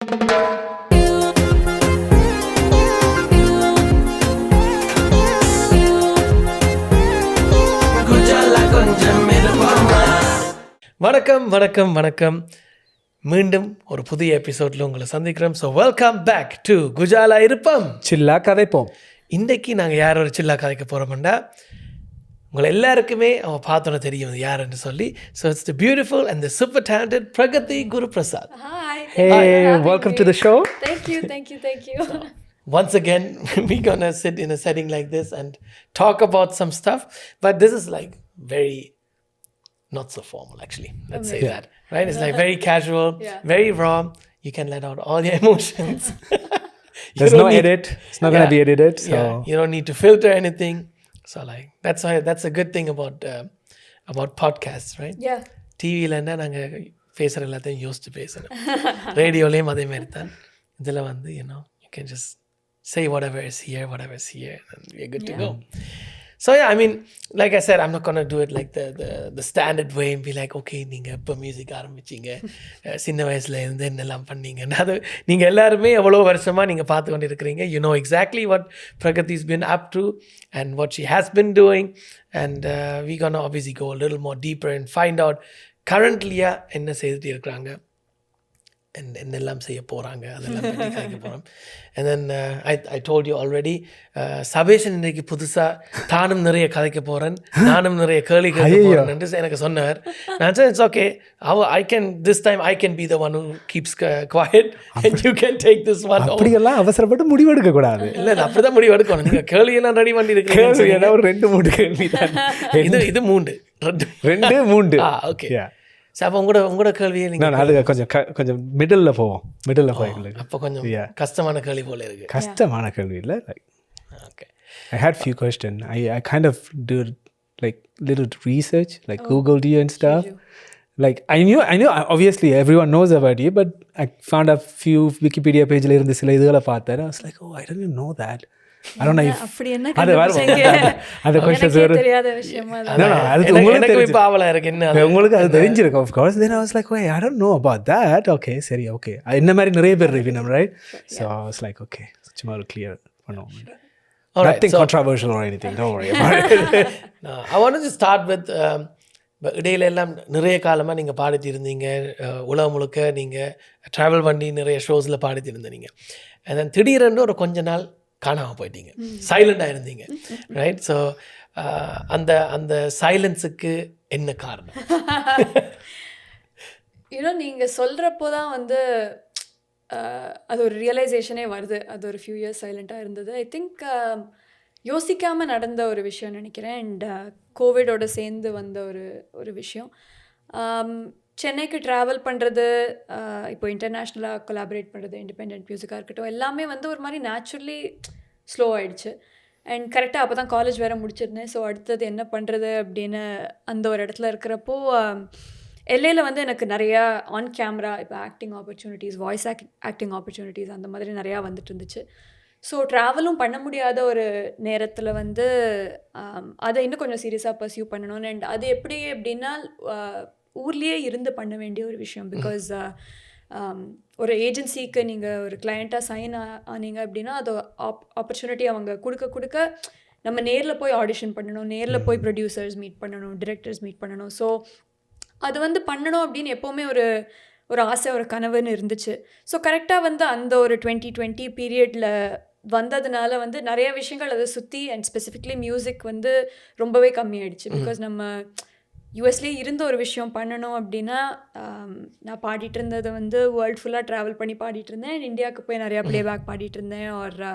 வணக்கம் வணக்கம் வணக்கம். மீண்டும் ஒரு புதிய எபிசோடில் உங்களை சந்திக்கிறோம். ஸோ வெல்கம் பேக் டு குஜாலா இருப்பம் சில்லா கதைப்போம். இன்றைக்கி நாங்கள் யார் ஒரு சில்லா கதைக்க போகிறோம்னா, உங்களை எல்லாருக்குமே அவன் பார்த்தோன்னு தெரியும் யாருன்னு சொல்லி. So it's the beautiful and the super talented Pragathi Guruprasad. Hey, welcome to the show. Thank you. Once again, we're going to sit in a setting like this and talk about some stuff. But this is like very not so formal, actually. Let's say that. Right? It's like very casual, very raw. You can let out all your emotions. There's no edit. It's not going to be edited. So. Yeah, you don't need to filter anything. So like, that's a good thing about podcasts, right? Yeah. டிவிலன்னா நாங்கள் பேசுகிற எல்லாத்தையும் யோசிச்சு பேசணும். ரேடியோலேயும் அதே மாதிரி தான். இதில் வந்து you can just say whatever is here, and we're good to go. So yeah, I mean, like I said, I'm not going to do it like the standard way and be like, okay, நீங்கள் எப்போ music ஆரம்பிச்சிங்க, சின்ன வயசில் இருந்து என்னெல்லாம் பண்ணீங்க. அது நீங்கள் எல்லாருமே எவ்வளோ வருஷமாக நீங்கள் பார்த்து கொண்டு இருக்கிறீங்க. You know exactly what Pragati's been up to and what she has been doing. And we're going to obviously go a little more deeper and find out currently என்ன செய்துட்டு இருக்கிறாங்க, என்னெல்லாம் செய்ய போகிறாங்க, அதெல்லாம் பற்றி கதைக்க போகிறோம். And then I told you already, Sabesan இன்றைக்கு புதுசாக தானும் நிறைய கதைக்க போகிறேன், நானும் நிறைய கேள்வி கேட்க போகிறேன் என்று எனக்கு சொன்னார். நான் சொன்னேன், it's okay, this time I can be the one who keeps quiet and you can take this one. அப்படியெல்லாம் அவசரப்பட்டு முடிவு எடுக்க கூடாது. இல்லை, அப்படி தான் முடிவு எடுக்கணும். நீங்கள் கேள்வியெல்லாம் ரெடி பண்ணி இருக்கிறீங்க. ஒரு 2-3 கேள்வி தான். இது 3 ஓகே. அப்போ உங்களோட கேள்வியை நீங்கள் அது கொஞ்சம் மிடில் போவோம். அப்போ கொஞ்சம் கஷ்டமான கேள்வி போல இருக்கு. கஷ்டமான கேள்வி இல்லை. Okay. I had few questions. I kind of did like little research, like Googled you and stuff. Like I knew obviously everyone knows about you, but I found a few Wikipedia pages இருந்த சில இதுகளை பார்த்தேன். I was like, oh, I didn't know that. I don't know if அப்படி என்ன கண்டுபிடிச்சீங்க? அந்த questions தெரியாத விஷயமா அது உங்களுக்கு இப்ப ஆவலா இருக்கு. என்ன உங்களுக்கு அது தெரிஞ்சிருக்கும் of course. Then I was like, wait, I don't know about that. Okay, சரி, okay. இந்த மாதிரி நிறைய பேர் இருக்கீங்க, right? So I was like, okay, சும்மா ஒரு clear பண்ணுவோம். Nothing controversial or anything, don't worry about it. I wanted to start with இடையில எல்லாம் நிறைய காலமாக நீங்கள் பாடிட்டு இருந்தீங்க. உலகம் முழுக்க நீங்கள் ட்ராவல் பண்ணி நிறைய ஷோஸில் பாடிட்டு இருந்தீங்க. and then திடீரென்று ஒரு கொஞ்ச நாள் காணாமல் போயிட்டீங்க, சைலண்டாக இருந்தீங்க, ரைட்? ஸோ அந்த சைலன்ஸுக்கு என்ன காரணம்? நீங்கள் சொல்கிறப்போ தான் வந்து அது ஒரு ரியலைசேஷனே வருது. அது ஒரு ஃபியூ இயர்ஸ் சைலண்ட்டாக இருந்தது. ஐ திங்க் யோசிக்காமல் நடந்த ஒரு விஷயம் நினைக்கிறேன். அண்ட் கோவிடோட சேர்ந்து வந்த ஒரு விஷயம். சென்னைக்கு ட்ராவல் பண்ணுறது, இப்போ இன்டர்நேஷ்னலாக கொலாபரேட் பண்ணுறது, இண்டிபெண்ட் மியூசிக்காக இருக்கட்டும், எல்லாமே வந்து ஒரு மாதிரி நேச்சுரலி ஸ்லோ ஆகிடுச்சு. அண்ட் கரெக்டாக அப்போ தான் காலேஜ் வேறு முடிச்சிருந்தேன். ஸோ அடுத்தது என்ன பண்ணுறது அப்படின்னு அந்த ஒரு இடத்துல இருக்கிறப்போ எல்ஏயில் வந்து எனக்கு நிறையா ஆன் கேமரா இப்போ acting opportunities, voice acting opportunities அந்த மாதிரி நிறையா வந்துட்டு இருந்துச்சு. ஸோ ட்ராவலும் பண்ண முடியாத ஒரு நேரத்தில் வந்து அதை இன்னும் கொஞ்சம் சீரியஸாக பர்சியூ பண்ணணும். அண்ட் அது எப்படி அப்படின்னா ஊர்லேயே இருந்து பண்ண வேண்டிய ஒரு விஷயம். பிகாஸ் ஒரு ஏஜென்சிக்கு நீங்கள் ஒரு கிளையண்ட்டாக சைன் ஆனீங்க அப்படின்னா அது ஆப்பர்ச்சுனிட்டி அவங்க கொடுக்க நம்ம நேரில் போய் ஆடிஷன் பண்ணணும், நேரில் போய் ப்ரொடியூசர்ஸ் மீட் பண்ணணும், டிரெக்டர்ஸ் மீட் பண்ணணும். ஸோ அது வந்து பண்ணணும் அப்படின்னு எப்போவுமே ஒரு ஆசை, ஒரு கனவுன்னு இருந்துச்சு. ஸோ கரெக்டாக வந்து அந்த ஒரு 2020 பீரியடில் வந்ததுனால வந்து நிறைய விஷயங்கள் அதை சுற்றி அண்ட் ஸ்பெசிஃபிக்லி மியூசிக் வந்து ரொம்பவே கம்மியாயிடுச்சு. பிகாஸ் நம்ம யூஎஸ்லேயே இருந்த ஒரு விஷயம் பண்ணணும் அப்படின்னா நான் பாடிட்டு இருந்தது வந்து வேர்ல்டு ஃபுல்லாக ட்ராவல் பண்ணி பாடிட்டு இருந்தேன். இந்தியாவுக்கு போய் நிறையா ப்ளேபேக் பாடிட்டு இருந்தேன். ஒரு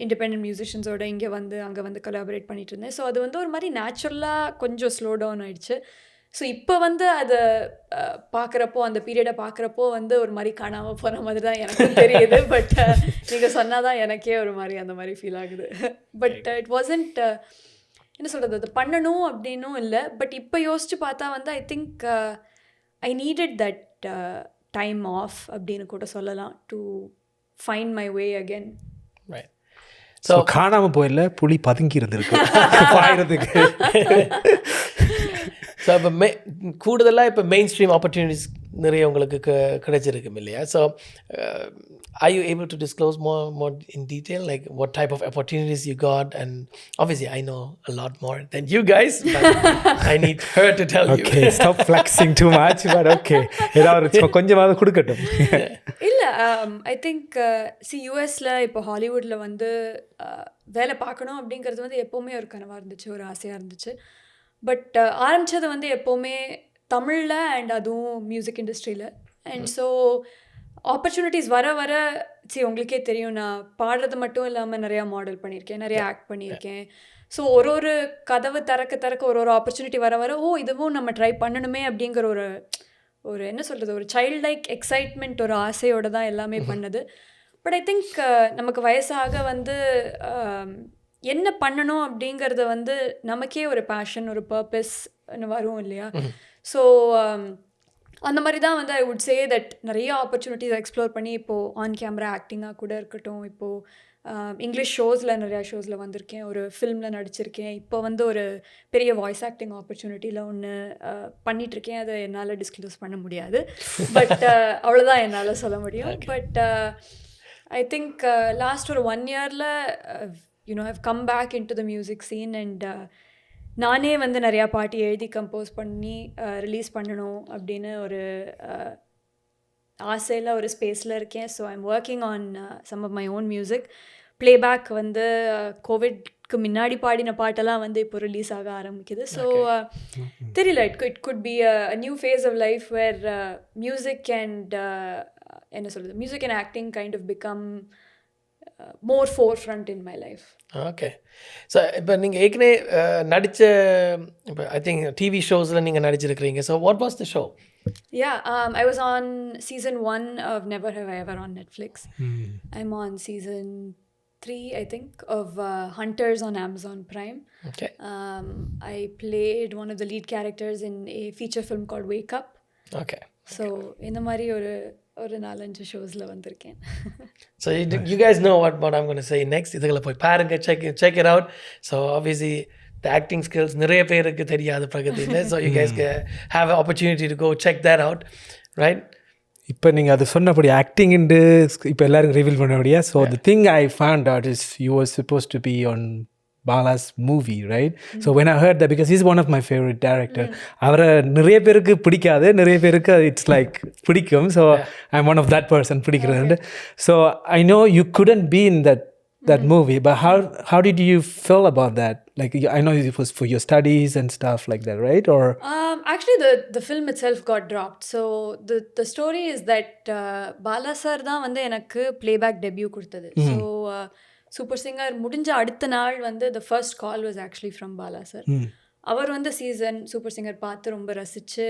இண்டிபெண்ட் மியூசிஷியன்ஸோட அங்கே வந்து கொலாபரேட் பண்ணிட்டு இருந்தேன். ஸோ அது வந்து ஒரு மாதிரி நேச்சுரலாக கொஞ்சம் ஸ்லோ டவுன் ஆகிடுச்சு. ஸோ இப்போ வந்து அதை பார்க்குறப்போ, அந்த பீரியடை பார்க்குறப்போ வந்து ஒரு மாதிரி காணாமல் போகிற மாதிரி தான் எனக்கு தெரியுது. பட் நீங்கள் சொன்னால் தான் எனக்கே ஒரு மாதிரி அந்த மாதிரி ஃபீல் ஆகுது. பட் இட் வாசன்ட் என்ன சொல்கிறது, அது பண்ணணும் அப்படின்னும் இல்லை. பட் இப்போ யோசித்து பார்த்தா வந்து I think I needed that time off அப்படின்னு கூட சொல்லலாம், to find my way again. Right. So காணாமல் போயிடல, புலி பதுங்கி இருந்திருக்கு பாடுறதுக்கு. ஸோ இப்போ கூடுதலாக இப்போ மெயின் ஸ்ட்ரீம் ஆப்பர்ச்சுனிட்டிஸ் நிறைய உங்களுக்கு கிடைச்சிருக்கும் இல்லையா? So are you able to disclose more in detail, like what type of opportunities you got? And obviously I know a lot more than you guys, but I need her to tell you. Okay, stop flexing too much, but okay. ஏதாவது கொஞ்சமாவது கொடுக்கட்டும். இல்லை I think யூஎஸில் இப்போ ஹாலிவுட்டில் வந்து வேலை பார்க்கணும் அப்படிங்கிறது வந்து எப்போவுமே ஒரு கனவாக இருந்துச்சு, ஒரு ஆசையாக இருந்துச்சு. பட் ஆரம்பித்தது வந்து எப்போவுமே தமிழில் அண்ட் அதுவும் மியூசிக் இண்டஸ்ட்ரியில். அண்ட் ஸோ ஆப்பர்ச்சுனிட்டிஸ் வர வர உங்களுக்கே தெரியும், நான் பாடுறது மட்டும் இல்லாமல் நிறையா மாடல் பண்ணியிருக்கேன், நிறையா ஆக்ட் பண்ணியிருக்கேன். ஸோ ஒரு கதவு திறக்க ஒரு ஆப்பர்ச்சுனிட்டி வர வர இதுவும் நம்ம ட்ரை பண்ணணுமே அப்படிங்கிற ஒரு என்ன சொல்கிறது, ஒரு சைல்ட் லைக் எக்ஸைட்மெண்ட், ஒரு ஆசையோடு தான் எல்லாமே பண்ணது. பட் ஐ திங்க் நமக்கு வயசாக வந்து என்ன பண்ணணும் அப்படிங்கிறத வந்து நமக்கே ஒரு பேஷன், ஒரு பர்பஸ்ன்னு வரும் இல்லையா? ஸோ அந்த மாதிரி தான் வந்து ஐ வுட் சே தட் நிறைய ஆப்பர்ச்சுனிட்டிஸ் எக்ஸ்ப்ளோர் பண்ணி இப்போது ஆன் கேமரா ஆக்டிங்காக கூட இருக்கட்டும், இப்போது இங்கிலீஷ் ஷோஸில் நிறையா ஷோஸில் வந்திருக்கேன், ஒரு ஃபில்மில் நடிச்சிருக்கேன், இப்போ வந்து ஒரு பெரிய வாய்ஸ் ஆக்டிங் ஆப்பர்ச்சுனிட்டியில் ஒன்று பண்ணிகிட்ருக்கேன். அதை என்னால் டிஸ்க்ளோஸ் பண்ண முடியாது, பட் அவ்வளோதான் என்னால் சொல்ல முடியும். பட் ஐ திங்க் லாஸ்ட் ஒரு 1 இயரில் I've come back into the music scene and நானே வந்து நிறையா பாட்டு எழுதி கம்போஸ் பண்ணி ரிலீஸ் பண்ணணும் அப்படின்னு ஒரு ஆசையில் ஒரு ஸ்பேஸில் இருக்கேன். So I'm working on some of my own music. Playback வந்து கோவிட்க்கு முன்னாடி பாடின பாட்டெல்லாம் வந்து இப்போ ரிலீஸ் ஆக ஆரம்பிக்குது. ஸோ தெரியல, it could be a new phase of life where music and என்ன சொல்கிறது, music and acting kind of become more forefront in my life. Okay. So இப்போ நீங்கள் ஏற்கனவே நடித்த இப்போ ஐ திங்க் டிவி ஷோஸில் நீங்கள் நடிச்சிருக்கிறீங்க. So what was the show? Yeah, I was on season 1 of Never Have I Ever on Netflix. I'm on season 3, I think, of Hunters on Amazon Prime. Okay. I played one of the lead characters in a feature film called Wake Up. Okay. So இந்த மாதிரி ஒரு 4-5 ஷோஸில் வந்திருக்கேன். So you guys know what I'm going to say next. இதுகளை போய் பாருங்க, check it out. So obviously the acting skills நிறைய பேருக்கு தெரியாது பிரகதியில். So you guys have an opportunity to go check that out, right? இப்போ நீங்கள் அது சொன்னபடி ஆக்டிங்ண்டு இப்போ எல்லாருக்கும் ரிவீல் பண்ணபடியா. So the thing I found out is you were supposed to be on Bala's movie, right? So when I heard that, because he's one of my favorite director, அவரை நிறைய பேருக்கு பிடிக்காது, நிறைய பேருக்கு it's like பிடிக்கும். So I'm one of that person பிடிக்கிறது. So I know you couldn't be in that movie, but how did you feel about that? Like I know it was for your studies and stuff like that, right? Or actually the film itself got dropped. So the story is that Bala sir தான் வந்து எனக்கு playback debut கொடுத்தது. So super singer முடிஞ்ச அடுத்த நாள் வந்து the first call was actually from Bala sir. அவர் வந்து season super singer பார்த்து ரொம்ப ரசித்து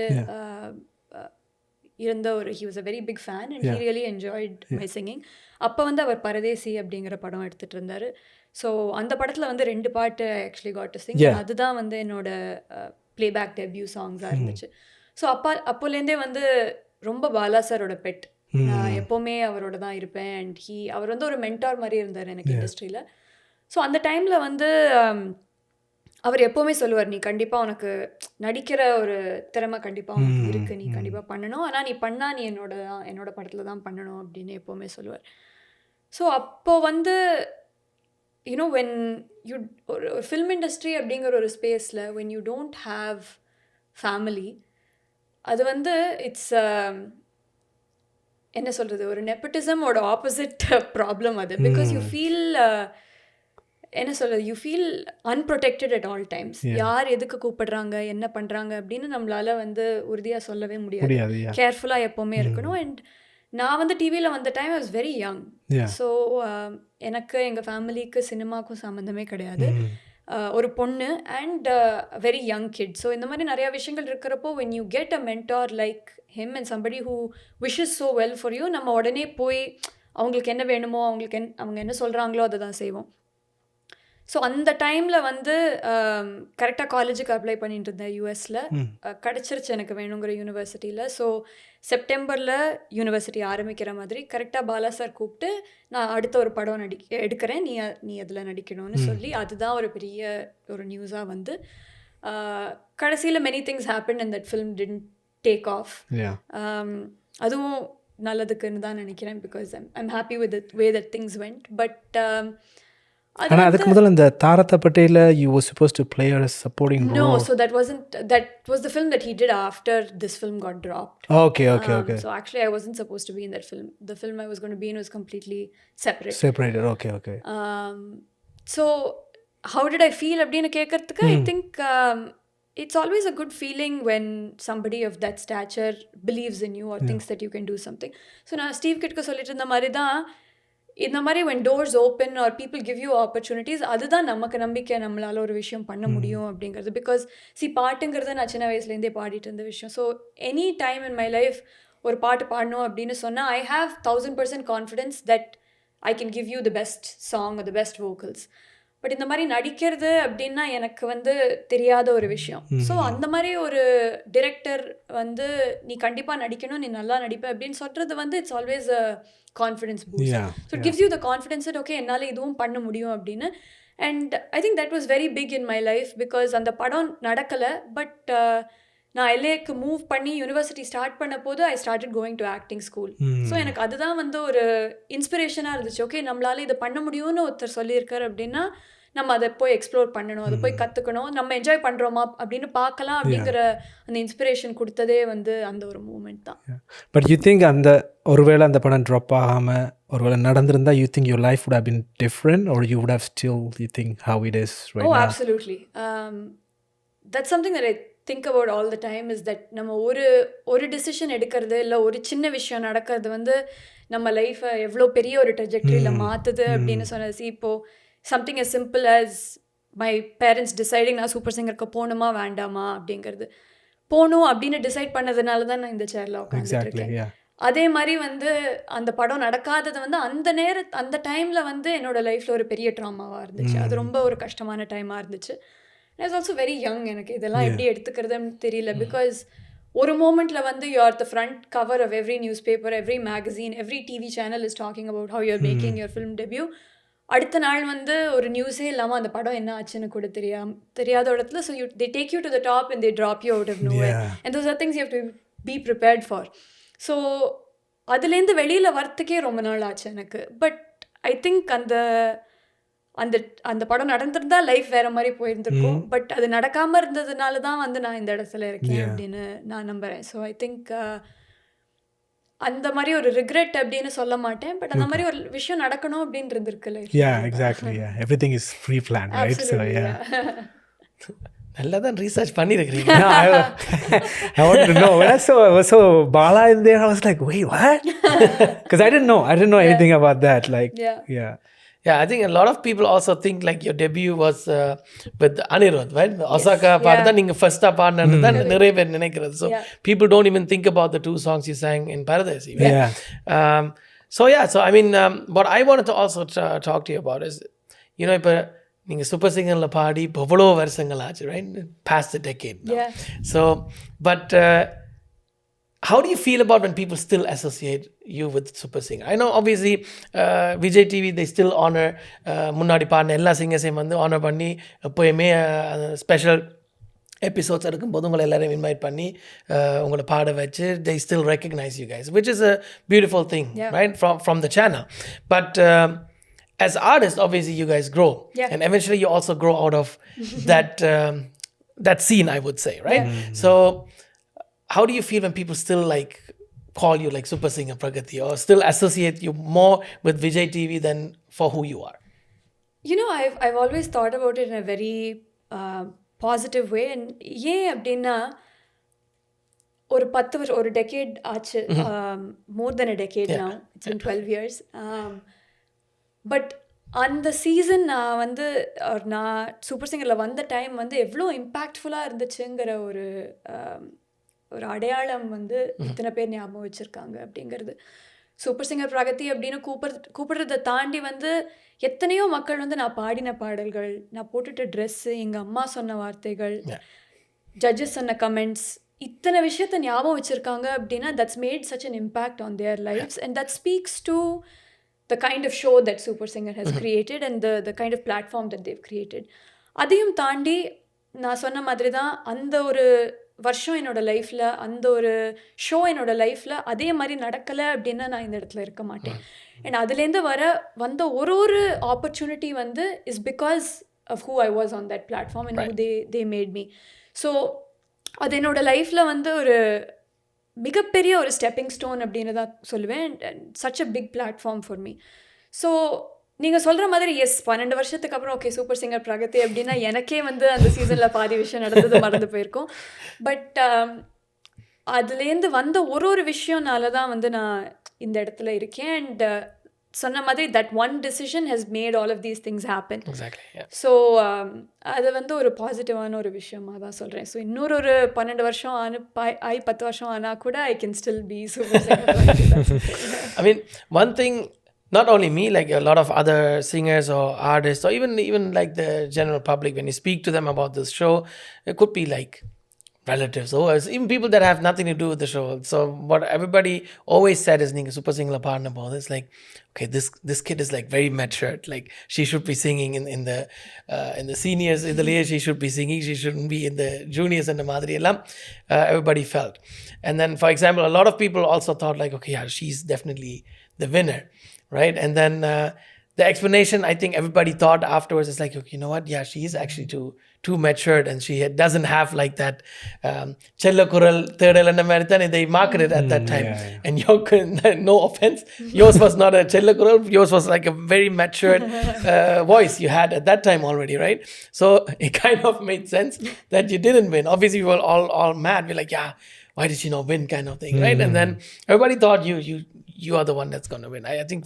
இருந்த he was a very big fan and he really enjoyed my singing. அப்போ வந்து அவர் பரதேசி அப்படிங்கிற படம் எடுத்துகிட்டு இருந்தார். ஸோ அந்த படத்தில் வந்து 2 பாட்டு ஆக்சுவலி got to sing. அதுதான் வந்து என்னோட playback debut சாங்ஸாக இருந்துச்சு. ஸோ அப்போலேருந்தே வந்து ரொம்ப பாலா சாரோட பெட், நான் எப்போவுமே அவரோட தான் இருப்பேன். அண்ட் அவர் வந்து ஒரு மென்டார் மாதிரி இருந்தார் எனக்கு இண்டஸ்ட்ரியில். ஸோ அந்த டைமில் வந்து அவர் எப்போவுமே சொல்லுவார், நீ கண்டிப்பாக உனக்கு நடிக்கிற ஒரு திறமை கண்டிப்பாக உனக்கு இருக்குது, நீ கண்டிப்பாக பண்ணணும், ஆனால் நீ பண்ணால் நீ என்னோட படத்தில் தான் பண்ணணும் அப்படின்னு எப்போவுமே சொல்லுவார். ஸோ அப்போது வந்து when you ஒரு ஃபில்ம் இண்டஸ்ட்ரி அப்படிங்கிற ஒரு ஸ்பேஸில் when you don't have family, அது வந்து இட்ஸ் என்ன சொல்கிறது, ஒரு நெப்பட்டிசமோட ஆப்போசிட் ப்ராப்ளம் அது. பிகாஸ் யூ ஃபீல் என்ன சொல்கிறது, you feel unprotected at all times. யார் எதுக்கு கூப்பிடுறாங்க, என்ன பண்ணுறாங்க அப்படின்னு நம்மளால் வந்து உறுதியாக சொல்லவே முடியாது. கேர்ஃபுல்லாக எப்போவுமே இருக்கணும். அண்ட் நான் வந்து டிவியில் வந்த time I was very young. So எனக்கு எங்கள் ஃபேமிலிக்கு சினிமாவுக்கும் சம்மந்தமே கிடையாது. ஒரு பொண்ணு and very young kid. So இந்த மாதிரி நிறையா விஷயங்கள் இருக்கிறப்போ when you get a mentor like him and somebody who wishes so well for you, நம்ம உடனே போய் அவங்களுக்கு என்ன வேணுமோ, அவங்க என்ன சொல்கிறாங்களோ அதை தான் செய்வோம். ஸோ அந்த டைமில் வந்து கரெக்டாக காலேஜுக்கு அப்ளை பண்ணிட்டு இருந்தேன் யூஎஸில். கிடச்சிருச்சு எனக்கு வேணுங்கிற யூனிவர்சிட்டியில். ஸோ செப்டம்பரில் யூனிவர்சிட்டி ஆரம்பிக்கிற மாதிரி கரெக்டாக பாலா சார் கூப்பிட்டு, நான் அடுத்த ஒரு படம் எடுக்கிறேன், நீ அதில் நடிக்கணும்னு சொல்லி, அதுதான் ஒரு பெரிய ஒரு நியூஸாக வந்து கடைசியில் many things happened and that film didn't take off. Yeah. அதுவும் நல்லதுக்குன்னு தான் நினைக்கிறேன், because I'm happy with way that things went. But ஆனா அதுக்கு முதல்ல இந்த தாரத்தை பட்டேல you were supposed to play a supporting no, role. so that was the film that he did after this film got dropped. Okay. So actually I wasn't supposed to be in that film. The film I was going to be in was completely separate. Separated. Okay. So how did I feel அப்படின்னு கேட்கறதுக்கு I think it's always a good feeling when somebody of that stature believes in you or thinks that you can do something. So நான் Steve கிட்ட சொல்லிட்டு இருந்த மாதிரி தான், இந்த மாதிரி when doors open or people give you opportunities, அதுதான் நமக்கு நம்பிக்கை நம்மளால ஒரு விஷயம் பண்ண முடியும் அப்படிங்கிறது. பிகாஸ் பாட்டுங்கிறது நான் சின்ன வயசுலேருந்தே பாடிட்டு இருந்த விஷயம். So any time in my life ஒரு பாட்டு பாடணும் அப்படின்னு சொன்னால் I have 1000% confidence that I can give you the best song the best vocals. But இந்த மாதிரி நடிக்கிறது அப்படின்னா எனக்கு வந்து தெரியாத ஒரு விஷயம். ஸோ அந்த மாதிரி ஒரு டிரெக்டர் வந்து நீ கண்டிப்பாக நடிக்கணும், நீ நல்லா நடிப்ப அப்படின்னு சொல்கிறது வந்து it's always a confidence boost. So it gives you the confidence that okay என்னால் இதுவும் பண்ண முடியும் அப்படின்னு. And I think that was very big in my life, because அந்த படம் நடக்கலை. பட் நான் எல்ஏக்கு மூவ் பண்ணி யூனிவர்சிட்டி ஸ்டார்ட் பண்ண போது I started going to acting school. So எனக்கு அதுதான் வந்து ஒரு இன்ஸ்பிரேஷனாக இருந்துச்சு. ஓகே நம்மளால இதை பண்ண முடியும்னு ஒருத்தர் சொல்லியிருக்காரு அப்படின்னா நம்ம அதை போய் எக்ஸ்ப்ளோர் பண்ணணும், அதை போய் கற்றுக்கணும், நம்ம என்ஜாய் பண்ணுறோமா அப்படின்னு பார்க்கலாம் அப்படிங்கிற அந்த இன்ஸ்பிரேஷன் கொடுத்ததே வந்து அந்த ஒரு மூமெண்ட் தான். பட் யூ திங்க் அந்த ஒருவேளை அந்த படம் ட்ராப் ஆகாமல் ஒருவேளை நடந்திருந்தா you think your life would have been different or you would have still you think how it is right now? Oh, absolutely. That's something that I think about all the time is that நம்ம ஒரு decision எடுக்கிறது இல்லை ஒரு சின்ன விஷயம் நடக்கிறது வந்து நம்ம லைஃப்பை எவ்வளோ பெரிய ஒரு ட்ரெஜெக்டரியில் மாற்றுது அப்படின்னு சொன்னது. இப்போது something as simple as my parents deciding நான் சூப்பர் சிங்கருக்கு போகணுமா வேண்டாமா அப்படிங்கிறது, போகணும் அப்படின்னு டிசைட் பண்ணதுனால தான் நான் இந்த சேரில் உட்காந்துருக்கேன். அதே மாதிரி வந்து அந்த படம் நடக்காதது வந்து அந்த டைமில் வந்து என்னோட லைஃப்பில் ஒரு பெரிய ட்ராமாவாக இருந்துச்சு. அது ரொம்ப ஒரு கஷ்டமான டைமாக இருந்துச்சு. I was also very young. எனக்கு இதெல்லாம் எப்படி எடுத்துக்கிறதுன்னு தெரியல. பிகாஸ் ஒரு மூமெண்ட்டில் வந்து you are the front cover of every newspaper, every magazine, every TV channel is talking about how you are making your film debut. அடுத்த நாள் வந்து ஒரு நியூஸே இல்லாமல் அந்த படம் என்ன ஆச்சுன்னு கூட தெரியாத இடத்துல so they take you to the top and they drop you out of nowhere. And those are things you have to be prepared for. So அதுலேருந்து வெளியில் வரத்துக்கே ரொம்ப நாள் ஆச்சு எனக்கு. பட் ஐ திங்க் அந்த படம் நடந்திருந்தா லைஃப் வேறு மாதிரி போயிருந்திருக்கும். பட் அது நடக்காமல் இருந்ததுனால தான் வந்து நான் இந்த இடத்துல இருக்கேன் அப்படின்னு நான் நம்புகிறேன். ஸோ ஐ திங்க் அந்த மாதிரி ஒரு ரிக்ரெட் அப்படின்னு சொல்ல மாட்டேன். பட் அந்த மாதிரி ஒரு விஷயம் நடக்கணும் அப்படின்னு இருந்திருக்குல்ல. Exactly. Everything is pre-planned, right? So நல்லா தான் ரீசர்ச் பண்ணியிருக்கிறீங்க. I wanted to know. When I saw Bala in there, I was like, wait, what? Because I didn't know anything about that. Like, Yeah, I think a lot of people also think like your debut was with Anirudh, right? Osaka part தான் நீங்க ஃபர்ஸ்டா பாடுனது தான் நிறைய பேர் நினைக்கிறது. So people don't even think about the 2 songs you sang in Paradise. So I mean what I wanted to also talk to you about is, you know, இப்போ நீங்கள் super சிங்கரில் பாடி இப்போ எவ்வளோ வருஷங்கள் ஆச்சு, right? Past the decade now. So but how do you feel about when people still associate you with Super Singer? I know obviously Vijay TV they still honor முன்னாடி பாடின எல்லா சிங்கர்ஸையும் வந்து ஆனர் பண்ணி எப்போயுமே ஸ்பெஷல் எபிசோட்ஸ் எடுக்கும்போது உங்களை எல்லாரையும் invite பண்ணி உங்களை பாட வச்சு they still recognize you guys, which is a beautiful thing, right? From the channel. But as artists obviously you guys grow and eventually you also grow out of that scene, I would say, right? So how do you feel when people still like call you like Super Singer Pragathi or still associate you more with Vijay TV than for who you are? You know, I've always thought about it in a very positive way. And ஏன் அப்படின்னா ஒரு 10 வருஷம் ஒரு decade ஆச்சு, more than a decade now. It's been 12 years. But அந்த season நான் super சிங்கரில் வந்த time வந்து எவ்வளோ இம்பேக்ட்ஃபுல்லாக இருந்துச்சுங்கிற ஒரு அடையாளம் வந்து இத்தனை பேர் ஞாபகம் வச்சுருக்காங்க அப்படிங்கிறது. சூப்பர் சிங்கர் பிரகதி அப்படின்னு கூப்பிடுறதை தாண்டி வந்து எத்தனையோ மக்கள் வந்து நான் பாடின பாடல்கள், நான் போட்டுட்ட ட்ரெஸ்ஸு, எங்கள் அம்மா சொன்ன வார்த்தைகள், ஜட்ஜஸ் சொன்ன கமெண்ட்ஸ், இத்தனை விஷயத்தை ஞாபகம் வச்சுருக்காங்க அப்படின்னா that's made such an impact on their lives and that speaks to the kind of show that Super Singer has created and the kind of platform that they've created. அதையும் தாண்டி நான் சொன்ன மாதிரி தான் அந்த ஒரு வருஷம் என்னோட லைஃப்பில் அந்த ஒரு ஷோ என்னோட லைஃப்பில் அதே மாதிரி நடக்கலை அப்படின்னா நான் இந்த இடத்துல இருக்க மாட்டேன். அண்ட் அதுலேருந்து வந்த ஒரு ஆப்பர்ச்சுனிட்டி வந்து is because of who I was on that platform and who they made me. So அது என்னோட லைஃப்பில் வந்து ஒரு மிகப்பெரிய ஒரு ஸ்டெப்பிங் ஸ்டோன் அப்படின்னு தான் சொல்லுவேன். And such a big platform for me. So நீங்கள் சொல்கிற மாதிரி எஸ் 12 வருஷத்துக்கு அப்புறம் ஓகே சூப்பர் சிங்கர் பிரகதி அப்படின்னா எனக்கே வந்து அந்த சீசனில் பாதி விஷயம் நடந்தது மறந்து போயிருக்கோம். பட் அதுலேருந்து வந்த ஒரு விஷயம்னால தான் வந்து நான் இந்த இடத்துல இருக்கேன். அண்ட் சொன்ன மாதிரி that one decision has made all of these things happen. So அது வந்து ஒரு பாசிட்டிவான ஒரு விஷயமாக தான் சொல்கிறேன். ஸோ இன்னொரு 12 வருஷம் 10 வருஷம் ஆனால் கூட I can still be super singer. I mean, one thing, not only me, like a lot of other singers or artists, or even like the general public, when you speak to them about this show, it could be like relatives or even people that have nothing to do with the show. So what everybody always said is ninga super singer partner about this, like, okay, this kid is like very matured, like she should be singing in the seniors in the layer, she should be singing, she shouldn't be in the juniors and the madri ellam everybody felt. And then for example, a lot of people also thought like, okay, yeah, she's definitely the winner, right? And then the explanation I think everybody thought afterwards is like, okay, you know what, yeah, she is actually too matured and she doesn't have like that cello kural third element marathon, and they marketed at that time. And your no offense, yours was not a cello kural, yours was like a very matured voice you had at that time already, right? So it kind of made sense that you didn't win. Obviously we were all mad, we're like, yeah, why did she not win, kind of thing, right? And then everybody thought you are the one that's going to win. I think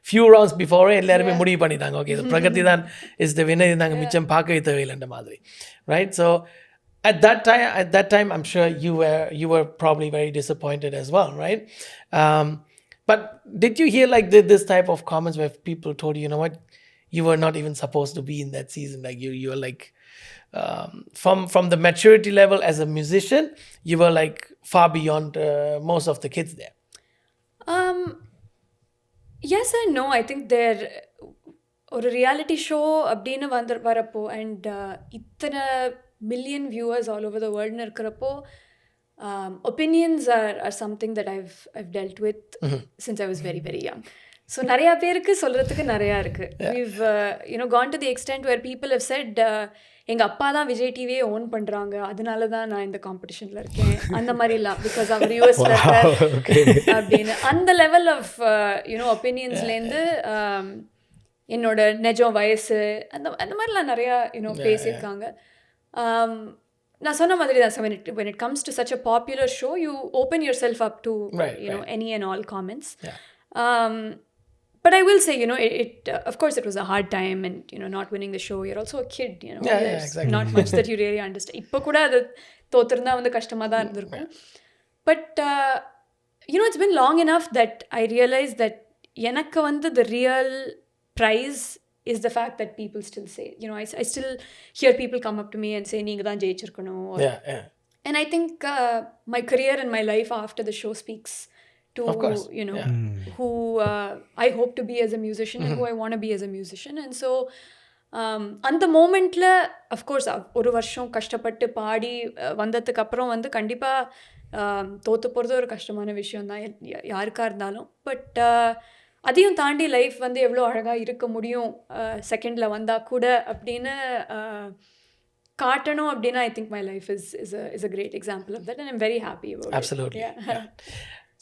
few rounds before எல்லாருமே முடிவு பண்ணிட்டாங்க, okay, the Pragathi தான் is the winner, நாங்க மிச்சம் பார்க்கவே தேவையில்லைன்ற மாதிரி, right? So at that time I'm sure you were probably very disappointed as well, right? But did you hear like this type of comments where people told you, you know what, you were not even supposed to be in that season, like you were like from the maturity level as a musician, you were like far beyond most of the kids there? Yes and no. I think there ஒரு reality show அப்படின்னு வரப்போ and இத்தனை million viewers all over the வேர்ல்டுன்னு இருக்கிறப்போ opinions are something that I've dealt with since I was very very young. So நிறையா பேருக்கு சொல்கிறதுக்கு நிறையா இருக்குது. we've gone to the extent where people have said எங்கள் அப்பா தான் விஜய் டிவியே ஓன் பண்ணுறாங்க, அதனால தான் நான் இந்த காம்படிஷனில் இருக்கேன், அந்த மாதிரிலாம், பிகாஸ் அவர் யூஎஸ்ல இருக்கார் அப்படின்னு. அந்த லெவல் ஆஃப் ஒப்பீனியன்ஸ்லேருந்து என்னோட நிஜம் வயசு அந்த மாதிரிலாம் நிறையா பேசியிருக்காங்க. நான் சொன்ன மாதிரி தான், when it comes to such a popular show, you open yourself up to any and all comments. But I will say, it of course it was a hard time, and not winning the show, you're also a kid, there's exactly. Not much that you really understand. இப்போ கூட அது தோத்துருந்தா வந்து கஷ்டமாக தான் இருந்திருக்கும். But it's been long enough that I realized that எனக்கு வந்து the real prize is the fact that people still say, I still hear people come up to me and say நீங்க தான் ஜெயிச்சிருக்கணும். And I think my career and my life after the show speaks to who I hope to be as a musician and who I want to be as a musician. And so அந்த மோமெண்ட்டில் of course ஒரு வருஷம் கஷ்டப்பட்டு பாடி வந்ததுக்கு அப்புறம் வந்து கண்டிப்பாக தோற்று போகிறது ஒரு கஷ்டமான விஷயம் தான் யாருக்காக இருந்தாலும். பட் அதையும் தாண்டி லைஃப் வந்து எவ்வளோ அழகாக இருக்க முடியும் செகண்டில் வந்தால் கூட அப்படின்னு காட்டணும் அப்படின்னா I think my life is a great example of that, and I'm very happy about it. Absolutely. Yeah.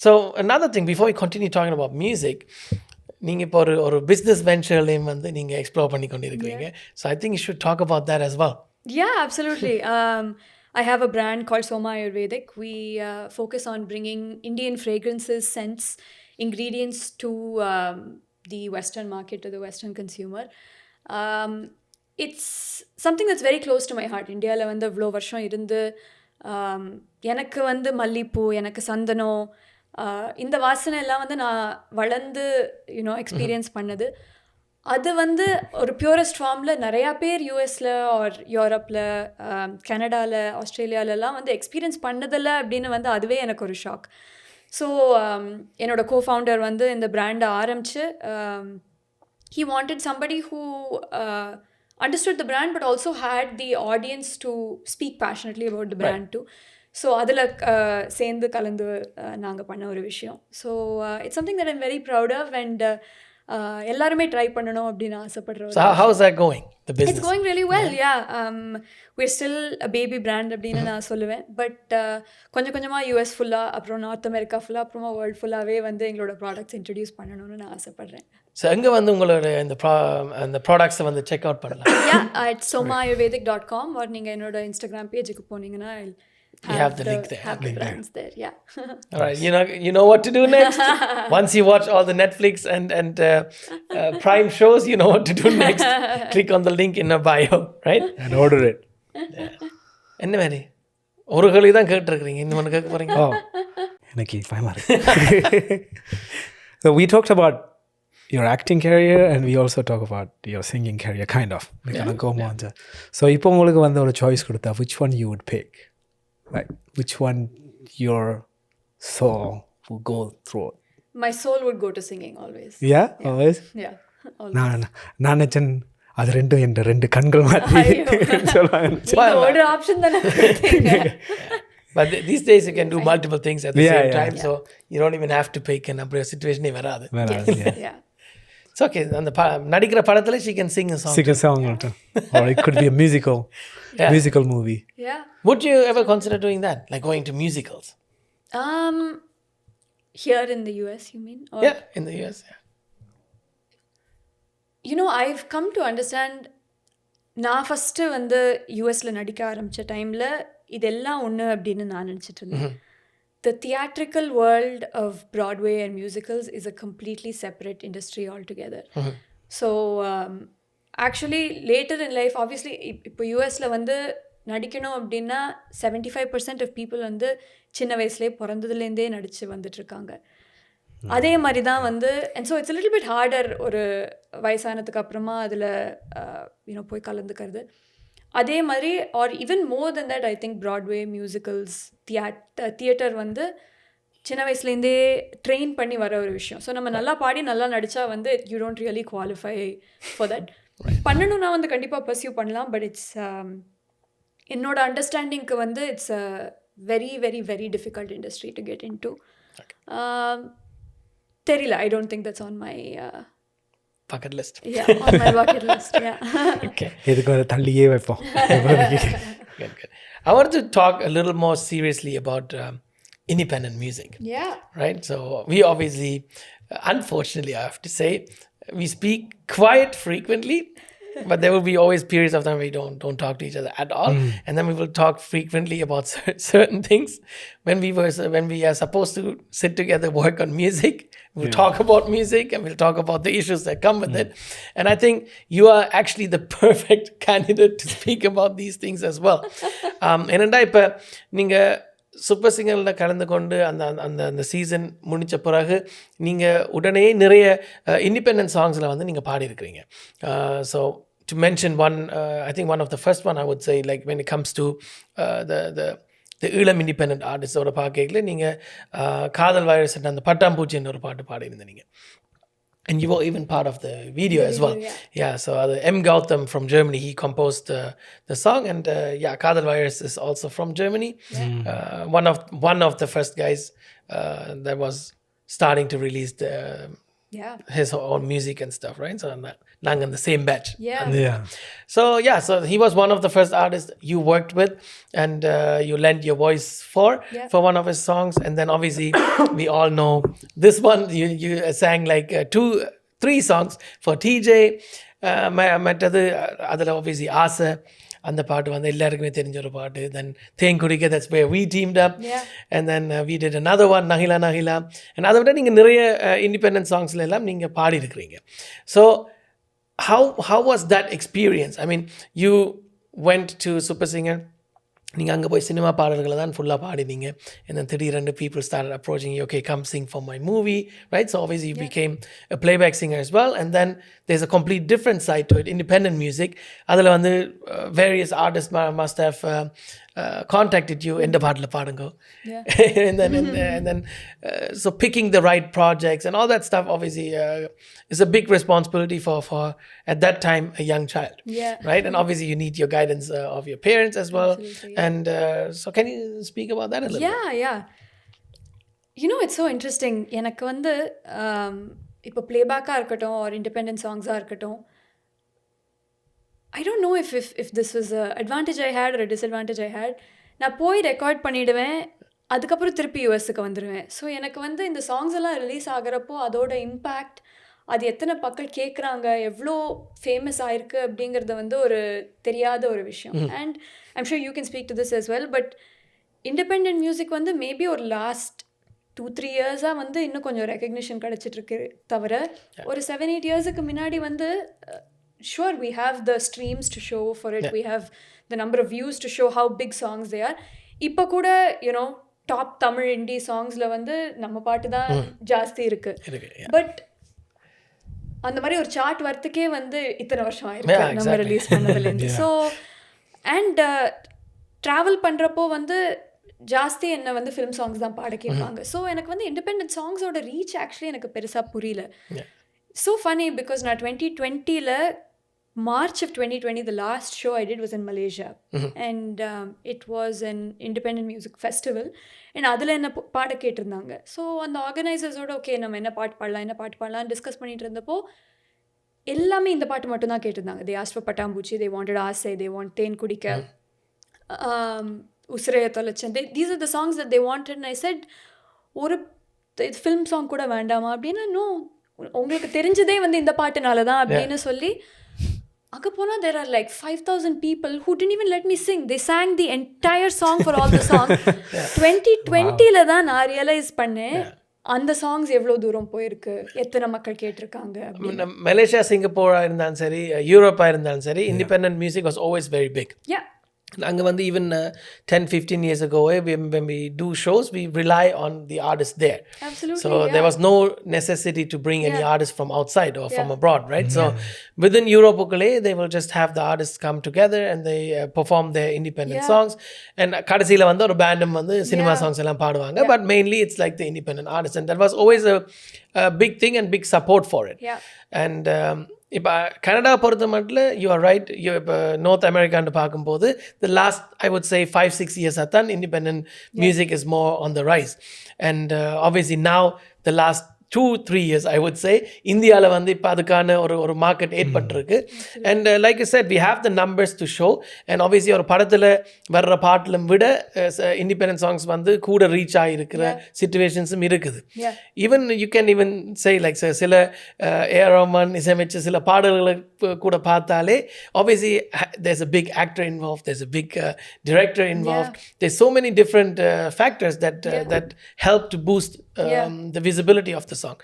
So another thing, before we continue talking about music, நீங்கள் இப்போ ஒரு பிஸ்னஸ் வென்ச்சர்லேயும் வந்து நீங்கள் எக்ஸ்ப்ளோர் பண்ணி கொண்டு இருக்கிறீங்க. So I think you should talk about that as well. Yeah, absolutely. I have a brand called Soma Ayurvedic. We focus on bringing Indian fragrances, scents, ingredients to the Western market, to the Western consumer. It's something that's very close to my heart. இந்தியாவில் வந்து இவ்வளோ வருஷம் இருந்து எனக்கு வந்து மல்லிப்பூ, எனக்கு சந்தனம், இந்த வாசனை எல்லாம் வந்து நான் வளர்ந்து எக்ஸ்பீரியன்ஸ் பண்ணது. அது வந்து ஒரு பியூரஸ்ட் ஃபார்மில் நிறையா பேர் யூஎஸில் ஆர் யூரோப்பில், கனடாவில், ஆஸ்திரேலியாவிலலாம் வந்து எக்ஸ்பீரியன்ஸ் பண்ணதில்லை அப்படின்னு வந்து அதுவே எனக்கு ஒரு ஷாக். ஸோ என்னோட கோஃபவுண்டர் வந்து இந்த பிராண்டை ஆரம்பித்து he wanted somebody who understood the brand but also had the audience to speak passionately about the brand too. So அதில் சேர்ந்து கலந்து நாங்கள் பண்ண ஒரு விஷயம். So it's something that I'm very proud of and எல்லாருமே ட்ரை பண்ணணும் அப்படின்னு ஆசைப்படுற ஒரு So how's that going, the business? It's going really well, yeah. We're still a baby brand அப்படின்னு நான் சொல்லுவேன். பட் கொஞ்சம் கொஞ்சமாக யூஎஸ் ஃபுல்லாக, அப்புறம் நார்த் அமெரிக்கா ஃபுல்லாக, அப்புறமா வேர்ல்டு ஃபுல்லாகவே வந்து எங்களோட ப்ராடக்ட்ஸ் இன்ட்ரடியூஸ் பண்ணணும்னு நான் ஆசைப்பட்றேன். ஸோ எங்கே வந்து உங்களோட இந்த ப்ராடக்ட்ஸை வந்து செக் அவுட் பண்ணலாம்? At somaayurvedic.com or நீங்கள் என்னோட இன்ஸ்டாகிராம் பேஜுக்கு போனீங்கன்னா You have the link there. Have the brands there, yeah. All right, you know what to do next. Once you watch all the Netflix and Prime shows, you know what to do next. Click on the link in the bio, right? And order it. என்ன மாதிரி ஒரு கேள்வி தான் கேட்டுருக்கிறீங்க, இன்னும் ஒன்று கேட்க போகிறீங்க? Oh, எனக்கு பயமா இருக்கு. So we talked about your acting career and we also talk about your singing career, kind of. So இப்போ உங்களுக்கு வந்து ஒரு choice கொடுத்தா, which one you would pick? Like, which one your soul will go through? My soul would go to singing always. Yeah, always? Yeah, always. நான் நினைச்சேன் அது ரெண்டு கண்கள் மாதிரி சொல்லுவாங்க. ஒரு ஆப்ஷன் தானே. But these days you can do multiple things at the same time, yeah. so you don't even have to pick and அப்படி situation வராது. Yeah. It's okay. அந்த நடிக்கிற படத்துல she can sing a song. Sing a song or it could be a musical movie. Yeah. Would you ever consider doing that, like going to musicals? Here in the US, you mean? Or, Yeah, in the US. Yeah. You know, I've come to understand, நான் first வந்து யூஎஸில் நடிக்க ஆரம்பித்த டைமில் இதெல்லாம் ஒன்று அப்படின்னு நான் நினச்சிட்டு இருந்தேன். The theatrical world of Broadway and musicals is a completely separate industry altogether. So, actually, later in life, obviously, இப்போ யூஎஸில் வந்து நடிக்கணும் அப்படின்னா 75% ஆஃப் பீப்புள் வந்து சின்ன வயசுலேயே பிறந்ததுலேருந்தே நடித்து வந்துட்டுருக்காங்க. அதே மாதிரி தான் வந்து and so it's little bit harder ஒரு வயசானதுக்கு அப்புறமா அதில் போய் கலந்துக்கிறது. அதே மாதிரி R even more then that I think Broadway musicals theatre வந்து சின்ன வயசுலேருந்தே ட்ரெயின் பண்ணி வர ஒரு விஷயம். ஸோ நம்ம நல்லா பாடி நல்லா நடித்தா வந்து you don't really qualify for that. பண்ணணும்னா வந்து கண்டிப்பாக பர்சியூ பண்ணலாம். பட் இட்ஸ் என்னோட அண்டர்ஸ்டாண்டிங்க்கு வந்து it's a very very very difficult industry to get into. தெரியல, I don't think that's on my bucket list. Yeah, on my bucket list. Yeah. Okay. எதுக்கு வர தள்ளியே வைப்போம். Good. I want to talk a little more seriously about independent music. Yeah. Right? So we obviously, unfortunately, I have to say, we speak quite frequently, but there will be always periods of time where we don't talk to each other at all. And then we will talk frequently about certain things. When we are supposed to sit together, work on music, we'll talk about music and we'll talk about the issues that come with it. And I think you are actually the perfect candidate to speak about these things as well. என்னண்டா இப்போ நீங்கள் super சிங்கரில் கலந்து கொண்டு அந்த அந்த அந்த season முடித்த பிறகு நீங்கள் உடனே நிறைய இண்டிபெண்டன்ட் சாங்ஸில் வந்து நீங்கள் பாடியிருக்கிறீங்க. So to mention one, I think one of the first one I would say, like when it comes to the Eelam independent ஆர்டிஸ்டோட பார்க்கல நீங்கள் காதல் வைரஸ் அந்த பட்டாம்பூச்சின்னு ஒரு பாட்டு பாடியிருந்தீங்க. And you were even part of the video as well. Yeah, so M. Gautam from Germany, he composed the song. And Kadal Virus is also from Germany. One of the first guys that was starting to release his own music and stuff, right? So Nang in the same batch. So he was one of the first artists you worked with, and you lent your voice for one of his songs. And then obviously we all know this one. You sang like 3 songs for TJ. Mattadu adala obviously Asa. அந்த பாட்டு வந்து எல்லாருக்குமே தெரிஞ்ச ஒரு பாட்டு. தென் தேங்குடிக்க, that's where we teamed up. And then we did another one, நகிலா நகிலா. And அதை விட நீங்கள் நிறைய இண்டிபெண்டன்ட் சாங்ஸ்ல எல்லாம் நீங்கள் பாடியிருக்கிறீங்க. So how was that experience? I mean, you went to Super Singer. நீங்கள் அங்கே போய் சினிமா பாடல்களை தான் ஃபுல்லாக பாடினீங்க. And then திடீரென்று people started approaching you, okay, come sing for my movie, right? So obviously you became a playback singer as well. And then there's a complete different side to it, independent music. அதில் வந்து various artists must have contacted you in the பாட்டில் பாடுங்க Yeah. and then so picking the right projects and all that stuff obviously is a big responsibility for at that time a young child. Yeah. Right, and obviously you need your guidance of your parents as well. Absolutely, And so can you speak about that a little bit? Yeah. You know, it's so interesting. எனக்கு வந்து இப்போ ப்ளேபேக்காக இருக்கட்டும் ஒரு independent சாங்ஸாக இருக்கட்டும், I don't know if this was a advantage I had or a disadvantage I had. நான் போய் record பண்ணிவிடுவேன், அதுக்கப்புறம் திருப்பி யூஎஸ்க்கு வந்துடுவேன். ஸோ எனக்கு வந்து இந்த சாங்ஸ் எல்லாம் ரிலீஸ் ஆகிறப்போ அதோட இம்பேக்ட், அது எத்தனை மக்கள் கேட்குறாங்க, எவ்வளோ ஃபேமஸ் ஆயிருக்கு அப்படிங்கிறது வந்து ஒரு தெரியாத ஒரு விஷயம். And I'm sure you can speak to this as well. But independent music வந்து மேபி ஒரு லாஸ்ட் 2-3 இயர்ஸாக வந்து இன்னும் கொஞ்சம் ரெக்கக்னிஷன் கிடச்சிட்ருக்கு தவிர, ஒரு 7-8 இயர்ஸுக்கு முன்னாடி வந்து sure we have the streams to show for it, we have the number of views to show how big songs they are. இப்போ கூட டாப் தமிழ் இண்டி சாங்ஸில் வந்து நம்ம பாட்டு தான் ஜாஸ்தி இருக்கு. பட் அந்த மாதிரி ஒரு சார்ட் வரத்துக்கே வந்து இத்தனை வருஷம் ஆயிருக்கு நம்ம ரிலீஸ் பண்ணதுலேருந்து. ஸோ அண்ட் ட்ராவல் பண்ணுறப்போ வந்து ஜாஸ்தி என்னை வந்து ஃபிலிம் சாங்ஸ் தான் பாட கேட்பாங்க. ஸோ எனக்கு வந்து இண்டிபெண்டன்ட் சாங்ஸோட ரீச் ஆக்சுவலி எனக்கு பெருசாக புரியல. So funny because நான் 2020ல March of 2020 the last show I did was in Malaysia. And it was an independent music festival and அதில் என்ன பாட கேட்டிருந்தாங்க. ஸோ அந்த ஆர்கனைசர்ஸோட ஓகே நம்ம என்ன பாட்டு பாடலாம் டிஸ்கஸ் பண்ணிட்டு இருந்தப்போ எல்லாமே இந்த பாட்டு மட்டும் தான் கேட்டிருந்தாங்க. they asked for பட்டாம்பூச்சி, they wanted ஆசை, they want தேன் குடிக்க, உசிரைய தொலைச்சேன். these are the songs that they wanted. and I said ஒரு ஃபிலிம் சாங் கூட வேண்டாமா அப்படின்னா, நோ உங்களுக்கு தெரிஞ்சதே வந்து இந்த பாட்டுனால தான் அப்படின்னு சொல்லி அங்கே போனால் there are like 5,000 people who didn't even let me sing. They sang the entire song for all the songs. 2020ல தான் நான் ரியலைஸ் பண்ணேன் அந்த சாங்ஸ் எவ்வளோ தூரம் போயிருக்கு, எத்தனை மக்கள் கேட்டிருக்காங்க. மலேசியா, சிங்கப்பூராக இருந்தாலும் சரி, யூரோப்பாக இருந்தாலும் சரி, independent music was always very big. அங்கே வந்து even 10-15 years ago when we do shows we rely on the artists there. Absolutely, so there was no necessity to bring any artists from outside or from abroad, right? So within Europe they will just have the artists come together and they perform their independent songs, and கடைசியில் வந்து ஒரு பேண்டும் வந்து cinema songs எல்லாம் பாடுவாங்க. But mainly it's like the independent artists, and that was always a big thing and big support for it. And இப்போ Canada பொறுத்த மட்டும் you are right. இப்போ நார்த் அமெரிக்கான்னு பார்க்கும்போது the last I would say 5-6 years தான் independent music is more on the rise. And obviously now the last 2-3 years I would say இந்தியாவில் வந்து இப்போ அதுக்கான ஒரு மார்க்கெட் ஏற்பட்டிருக்கு. And like you said we have the numbers to show. and obviously ஒரு படத்தில் வர்ற பாட்டிலும் விட இண்டிபெண்டன்ட் சாங்ஸ் வந்து கூட ரீச் ஆகிருக்கிற சிச்சுவேஷன்ஸும் இருக்குது. Even you can even say like சில ஏஆர் ரஹ்மான் இசையமைச்ச சில பாடல்களை கூட பார்த்தாலே obviously there's a big actor involved, there's a big director involved, there's so many different factors that help to boost the visibility of the song.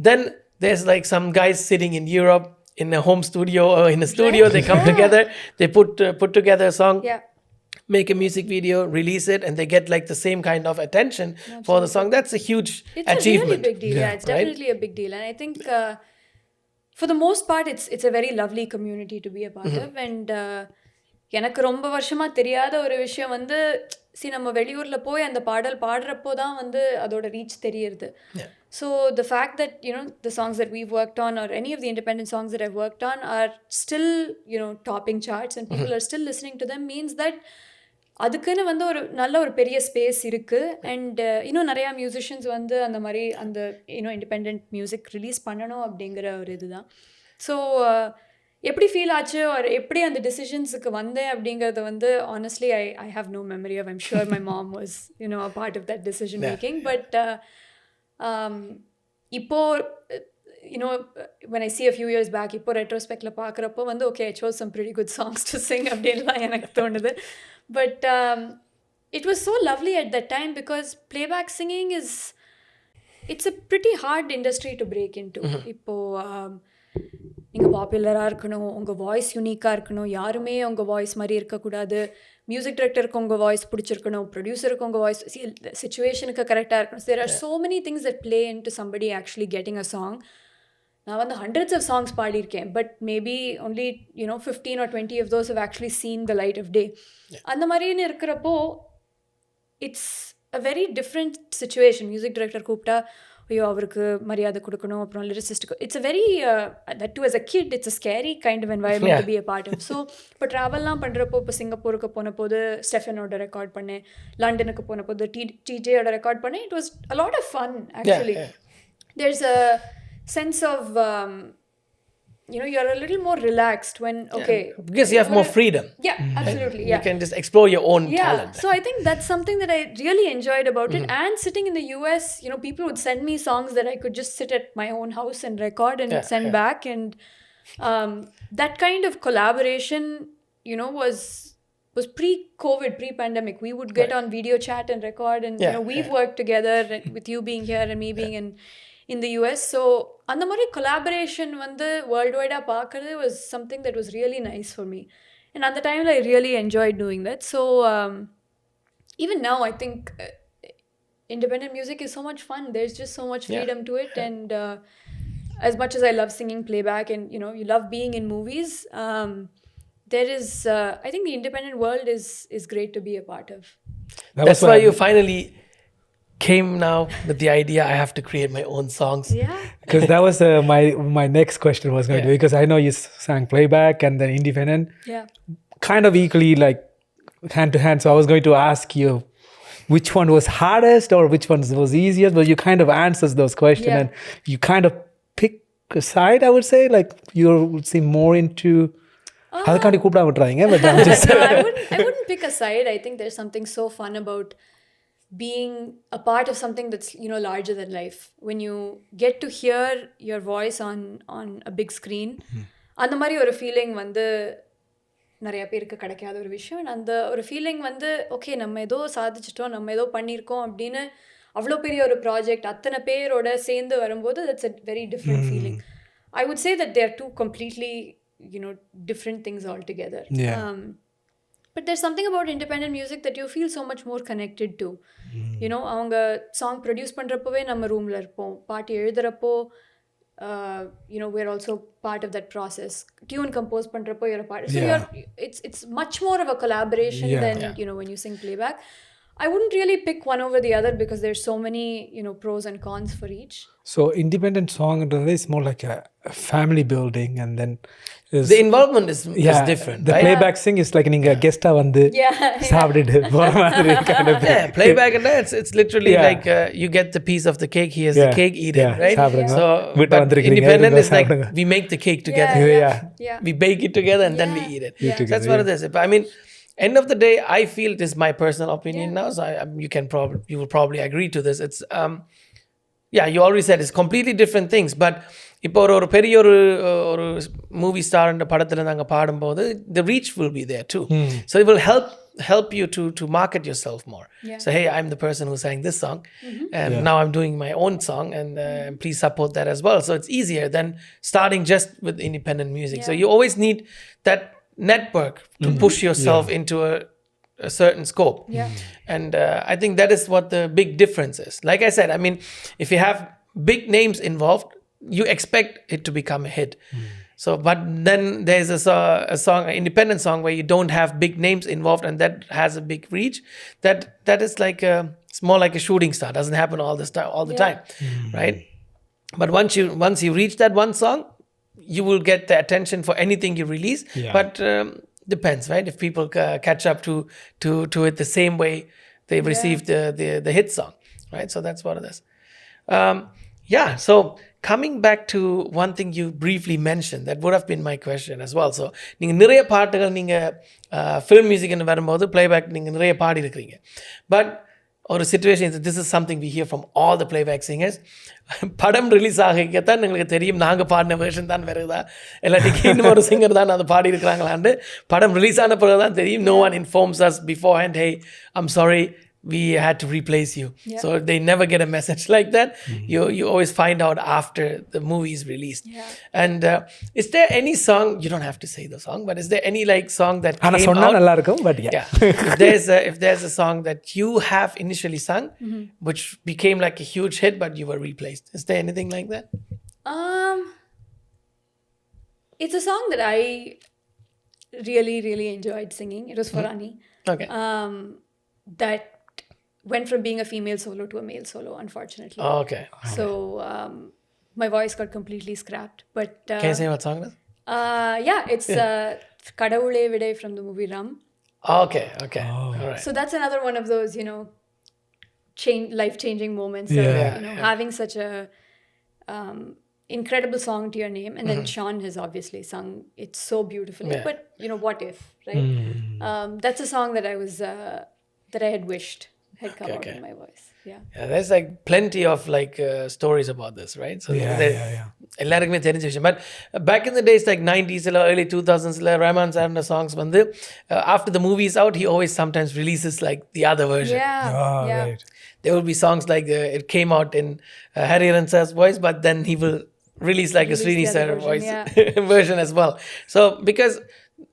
Then there's like some guys sitting in Europe in a home studio or in a studio, they come together, they put together a song, make a music video, release it, and they get like the same kind of attention for the song. That's a huge achievement. It's a really big deal. It's definitely a big deal. And I think for the most part it's a very lovely community to be a part of. And எனக்கு ரொம்ப வருஷமாக தெரியாத ஒரு விஷயம் வந்து நம்ம வெளியூரில் போய் அந்த பாடல் பாடுறப்போ தான் வந்து அதோட ரீச் தெரியுது. So the fact that the songs that we've worked on or any of the independent songs that I've worked on are still topping charts and people are still listening to them means that அதுக்குன்னு வந்து ஒரு நல்ல ஒரு பெரிய space இருக்குது. And இன்னும் நிறையா musicians வந்து அந்த மாதிரி அந்த இண்டிபெண்ட் மியூசிக் ரிலீஸ் பண்ணணும் அப்படிங்கிற ஒரு இதுதான். ஸோ எப்படி ஃபீல் ஆச்சு ஒரு எப்படி அந்த டிசிஷன்ஸுக்கு வந்தேன் அப்படிங்கிறது வந்து honestly I have no memory of. I'm sure my mom was a part of that decision making. But இப்போது when I see a few years back, இப்போ ரெட்ரோஸ்பெக்டில் பார்க்குறப்போ வந்து okay, I chose some pretty good songs to sing அப்படின்லாம் எனக்கு தோணுது. But it was so lovely at that time because playback singing it's a pretty hard industry to break into. இப்போது நீங்கள் பாப்புலராக இருக்கணும், உங்கள் வாய்ஸ் யூனிக்காக இருக்கணும், யாருமே உங்கள் வாய்ஸ் மாதிரி இருக்கக்கூடாது, மியூசிக் டைரக்டருக்கு உங்கள் வாய்ஸ் பிடிச்சிருக்கணும், ப்ரொடியூசருக்கு உங்கள் வாய்ஸ் சிச்சுவேஷனுக்கு கரெக்டாக இருக்கணும். There are so many things that play into somebody actually getting a song. நான் வந்து hundreds of songs பாடியிருக்கேன், but maybe only 15 or 20 of those have actually seen the light of day. அந்த மாதிரின்னு இருக்கிறப்போ it's a very different situation. Music director கூப்பிட்டா ஐயோ அவருக்கு மரியாதை கொடுக்கணும், அப்புறம் லிரிசிஸ்ட்டுக்கு it's a very that to as a kid it's a scary kind of environment to be a part of. So இப்போ ட்ராவல்லாம் பண்ணுறப்போ இப்போ சிங்கப்பூருக்கு போன போது ஸ்டெஃபனோட ரெக்கார்ட் பண்ணேன், லண்டனுக்கு போன போது டிஜேயோட ரெக்கார்ட் பண்ணேன். It was a lot of fun actually. There's a sense of you're a little more relaxed when because you have more freedom. Yeah, absolutely. You can just explore your own talent. So I think that's something that I really enjoyed about it. And sitting in the US, people would send me songs that I could just sit at my own house and record and send back. And that kind of collaboration, was pre-COVID, pre-pandemic. We would get on video chat and record, and we've worked together with you being here and me being in the US. So அந்த மாதிரி collaboration வந்து world வைடாக பார்க்குறது was something that was really nice for me. And at the time I really enjoyed doing that. So even now I think independent music is so much fun. There's just so much freedom to it. And as much as I love singing playback and you love being in movies, there is I think the independent world is great to be a part of. That's why you finally came now with the idea I have to create my own songs. Because that was my next question was going to be, because I know you sang playback and then independent, kind of equally like hand to hand. So I was going to ask you which one was hardest or which one was easiest, but you kind of answers those questions and you kind of pick a side, I would say, like you would seem more into adukandi koopda vittradinga, but I'm just no, I wouldn't pick a side. I think there's something so fun about being a part of something that's larger than life. When you get to hear your voice on a big screen, அந்த மாதிரி ஒரு feeling வந்து நிறைய பேருக்கு கிடைக்காத ஒரு விஷயம். அந்த ஒரு ஃபீலிங் வந்து ஓகே நம்ம ஏதோ சாதிச்சிட்டோம், நம்ம ஏதோ பண்ணியிருக்கோம் அப்படின்னு அவ்வளோ பெரிய ஒரு ப்ராஜெக்ட் அத்தனை பேரோட சேர்ந்து வரும்போது that's a very different feeling. I would say that they are two completely different things altogether. But there's something about independent music that you feel so much more connected to. அவங்க song produce பண்ணுறப்போவே நம்ம ரூமில் இருப்போம், பாட்டு எழுதுகிறப்போ we're also part of that process. Tune compose பண்ணுறப்போ you're a part. So it's much more of a collaboration than when you sing playback. I wouldn't really pick one over the other because there's so many pros and cons for each. So independent song is more like a family building, and then the involvement is different. The playback sing is like ninga guest ah vandu saapiddu pora maadhiri kind of playback and it's literally like you get the piece of the cake, here's the cake, eat it, right? So independent is like we make the cake together. We bake it together and then we eat it. That's what it is. I mean, end of the day, I feel, this is my personal opinion now, so you will probably agree to this. It's you already said it's completely different things, but இப்போ ஒரு பெரிய ஒரு movie star என்ற படத்தில் நாங்கள் பாடும்போது the reach will be there too. So it will help you to market yourself more. So hey, I'm the person who sang this song, and now I'm doing my own song, and please support that as well. So it's easier than starting just with independent music. So you always need that network to push yourself into a certain scope. And I think that is what the big difference is. Like I said, I mean, if you have big names involved, you expect it to become a hit. So but then there's a song, an independent song where you don't have big names involved and that has a big reach, that is like it's more like a shooting star. Doesn't happen all the time, right? But once you reach that one song, you will get the attention for anything you release. But depends, right? If people catch up to it the same way they received the hit song, right? So that's what it is. So coming back to one thing you briefly mentioned, that would have been my question as well. So நீங்க நிறைய பாட்டுகள் நீங்க film music ன்னு வரும்போது playback நீங்க நிறைய பாடி இருக்கீங்க. But ஒரு situation, this is something we hear from all the playback singers. படம் ரிலீஸ் ஆகிக்கத்தான் எங்களுக்கு தெரியும் நாங்கள் பாடின வேர்ஷன் தான் வருதா இல்லாட்டிக்கு இன்னொரு சிங்கர் தான் அதை பாடி இருக்கிறாங்களான்னு படம் ரிலீஸ் ஆன பிறகு தான் தெரியும். No one informs us beforehand, hey, I'm sorry, we had to replace you. So they never get a message like that. You always find out after the movie is released. And is there any song, you don't have to say the song, but is there any like song that came out? But if there's a song that you have initially sung which became like a huge hit but you were replaced, is there anything like that? It's a song that I really, really enjoyed singing. It was for Ani. Okay. That went from being a female solo to a male solo, unfortunately. Okay. So my voice got completely scrapped. But Can you say what song it is? yeah, it's Kadavule Vide from the movie Ram. Okay. All right. So that's another one of those, life-changing moments of, having such a incredible song to your name. And then Sean has obviously sung it so beautifully. Yeah. But, what if, right? That's a song that I was, that I had wished had come out in my voice. Yeah. Yeah, there's like plenty of like stories about this, right? So எல்லாருக்குமே தெரிஞ்ச விஷயம். But back in the days like 90s or early 2000s, Rahman Sarna songs வந்து after the movie is out, he always sometimes releases like the other version. Yeah. Right. There will be songs like it came out in Hariharan Sir's voice, but then he will release like a Srini the Sir other voice version, version as well. So because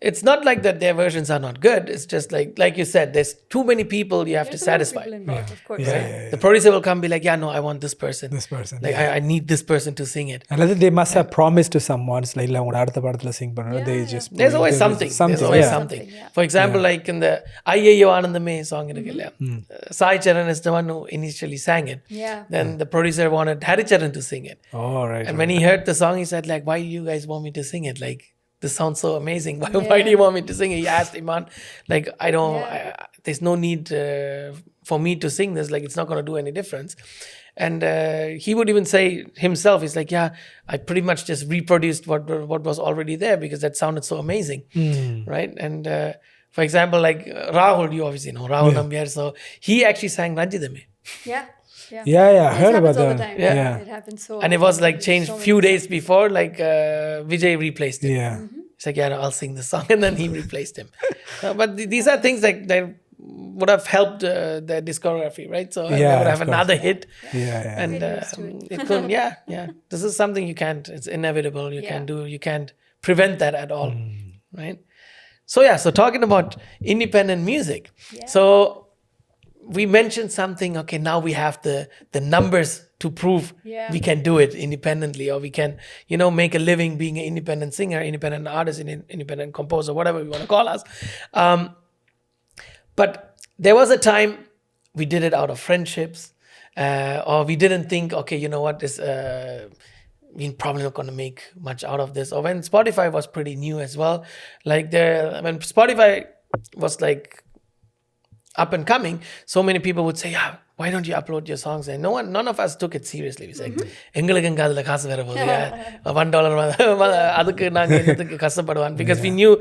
it's not like that their versions are not good. It's just like you said, there's too many people you have to There's a lot of satisfy. people involved, of course. The producer will come be like, yeah, no, I want this person. This person. Like I need this person to sing it. Another, they must have promised to someone. It's like உங்களோட அடுத்த படத்துல sing பண்ணனும். They just There's always something. There's always something. For example, like in the Ayyo Anandame song இருக்கு இல்லையா, Sai Charan is the one who initially sang it. Yeah. Then the producer wanted Haricharan to sing it. Oh, right. And when he heard the song, he said like, why you guys want me to sing it? Like, this sounds so amazing. Why do you want me to sing it? He asked Iman, like, I don't, there's no need for me to sing this. Like, it's not going to do any difference. And he would even say himself, he's like, yeah, I pretty much just reproduced what was already there because that sounded so amazing. Right? And for example, like Rahul, you obviously know, Rahul Nambiar. So he actually sang Ranjidame. Yeah. Yeah, I heard about all that. the time. Yeah. It happens so And it was like changed few days before, like Vijay replaced it. Yeah. He's like, yeah, I'll sing this song. And then he replaced him. But these are things like that would have helped their discography, right? So they would have another hit. Yeah. And it couldn't, This is something you can't, it's inevitable. You can't prevent that at all, right? So talking about independent music. So we mentioned something, okay, now we have the numbers to prove we can do it independently, or we can, make a living being an independent singer, independent artist, independent composer, whatever we want to call us. But there was a time we did it out of friendships, or we didn't think, okay, you know what, we're probably not going to make much out of this. Or when Spotify was pretty new as well, like when Spotify was like up and coming, so many people would say, yeah, why don't you upload your songs? And none of us took it seriously. We said, எங்களுக்கும் அதுல காசு வர போகுது, $1 அதுக்கு நாங்க என்னத்துக்கு கஷ்டப்படுவான், because we knew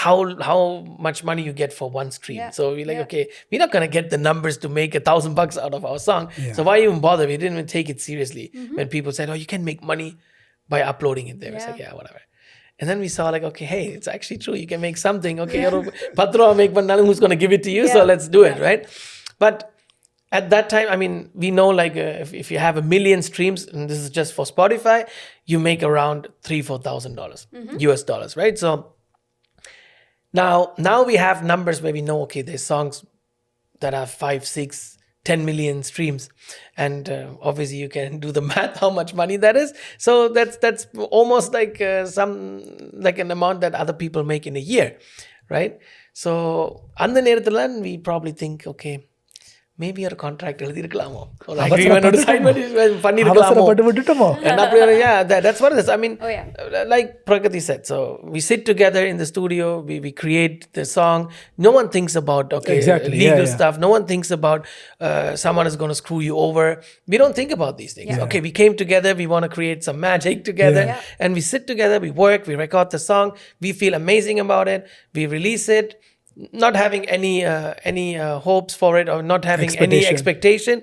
how much money you get for one stream. So we're like, okay, we're not going to get the numbers to make $1,000 out of our song. So why even bother? We didn't even take it seriously. When people said, oh, you can make money by uploading it there. It's like, yeah, whatever. And then we saw like, okay, hey, it's actually true. You can make something. Okay, $10 make பண்ணாலும் who's going to give it to you? So let's do it, right? But at that time, I mean, we know like if you have 1 million streams, and this is just for Spotify, you make around $3,000-4,000 US dollars, right? So now we have numbers where we know, okay, there's songs that have 5, 6, 10 million streams, and obviously you can do the math how much money that is. So that's almost like an amount that other people make in a year, right? So அந்த நேரத்துல we probably think, okay, maybe ஒரு contract எழுதிருக்கலாமோ, ஒரு agreement sign பண்ணிருக்கலாமோ. And that's what it is. I mean, like Pragathi said, so we sit together in the studio, we create the song. No one thinks about legal stuff. No one thinks about someone is going to screw you over. We don't think about these things. Okay, we came together, we want to create some magic together, and we sit together, we work, we record the song, we feel amazing about it, we release it, not having any hopes for it, or not having any expectation.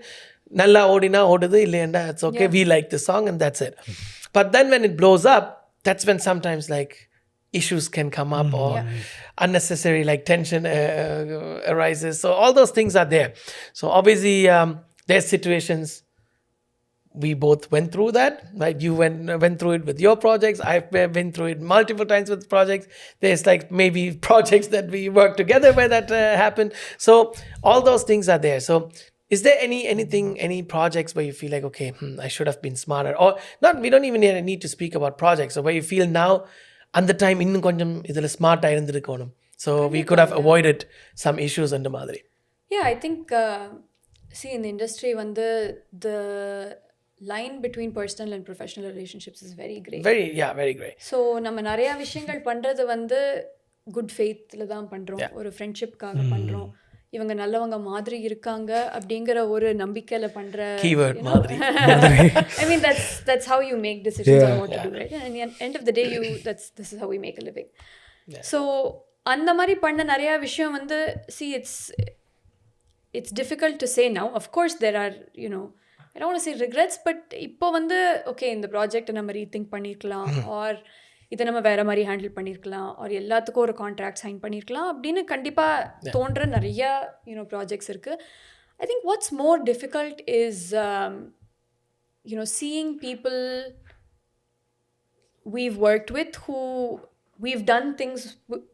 Nalla odina odudhu illenda, it's okay. We like the song and that's it. But then when it blows up, that's when sometimes like issues can come up, or unnecessary like tension arises. So all those things are there. So obviously there's situations we both went through that. Like you went through it with your projects. I've been through it multiple times with projects. There's like maybe projects that we work together where that happened. So all those things are there. So is there any projects where you feel like, okay, I should have been smarter, or not? We don't even need to speak about projects, or where you feel now and the time innum konjam idhula smart ah irundirukonum, so we could have avoided some issues and madri. Yeah, I think see, in the industry வந்து the line between personal and professional relationships is very great. Very great. So நம்ம நிறையா விஷயங்கள் பண்ணுறது வந்து good ஃபெய்த்தில் தான் பண்ணுறோம், ஒரு ஃப்ரெண்ட்ஷிப்காக பண்ணுறோம், இவங்க நல்லவங்க மாதிரி இருக்காங்க அப்படிங்கிற ஒரு நம்பிக்கையில் பண்ணுற keyword மாதிரி. I mean that's how you make decisions on what to do, right? And at the end of the day this is how we make a living. So அந்த மாதிரி பண்ண நிறையா விஷயம் வந்து see it's difficult to say now. Of course there are, you know, I don't want to say regrets, but இப்போ வந்து okay இந்த ப்ராஜெக்டை நம்ம ரீதிங்க் பண்ணியிருக்கலாம், ஆர் இதை நம்ம வேறு மாதிரி ஹேண்டில் பண்ணியிருக்கலாம், ஆர் எல்லாத்துக்கும் ஒரு கான்ட்ராக்ட் சைன் பண்ணியிருக்கலாம் அப்படின்னு கண்டிப்பாக தோன்ற நிறையா யூனோ ப்ராஜெக்ட்ஸ் இருக்குது. I think what's more difficult is you know, seeing people we've worked with who we've done things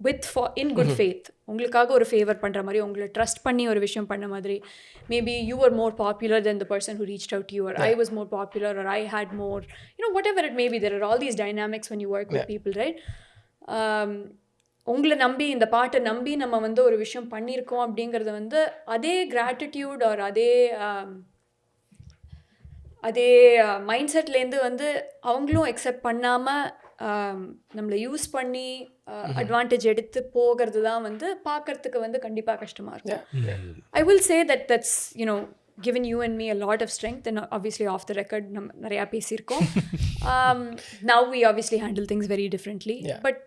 with for in good faith. உங்களுக்காக ஒரு ஃபேவர் பண்ணுற மாதிரி, உங்களை ட்ரஸ்ட் பண்ணி ஒரு விஷயம் பண்ண மாதிரி. Maybe you were more popular than the person who reached out to you, or I was more popular, or I had more, you know, whatever it may be. There are all these dynamics when you work with people, right? உங்களை நம்பி, இந்த பாட்டை நம்பி நம்ம வந்து ஒரு விஷயம் பண்ணியிருக்கோம் அப்படிங்கிறது வந்து அதே கிராட்டிடியூட் ஆர் அதே மைண்ட் செட்லேருந்து வந்து அவங்களும் அக்செப்ட் பண்ணாமல் நம்மளை யூஸ் பண்ணி அட்வான்டேஜ் எடுத்து போகிறது தான் வந்து பார்க்கறதுக்கு வந்து கண்டிப்பாக கஷ்டமாக இருக்கும். I will say that's, you know, given you and me a lot of strength, and obviously off the record நம்ம நிறையா பேசியிருக்கோம். Now we obviously handle things very differently, but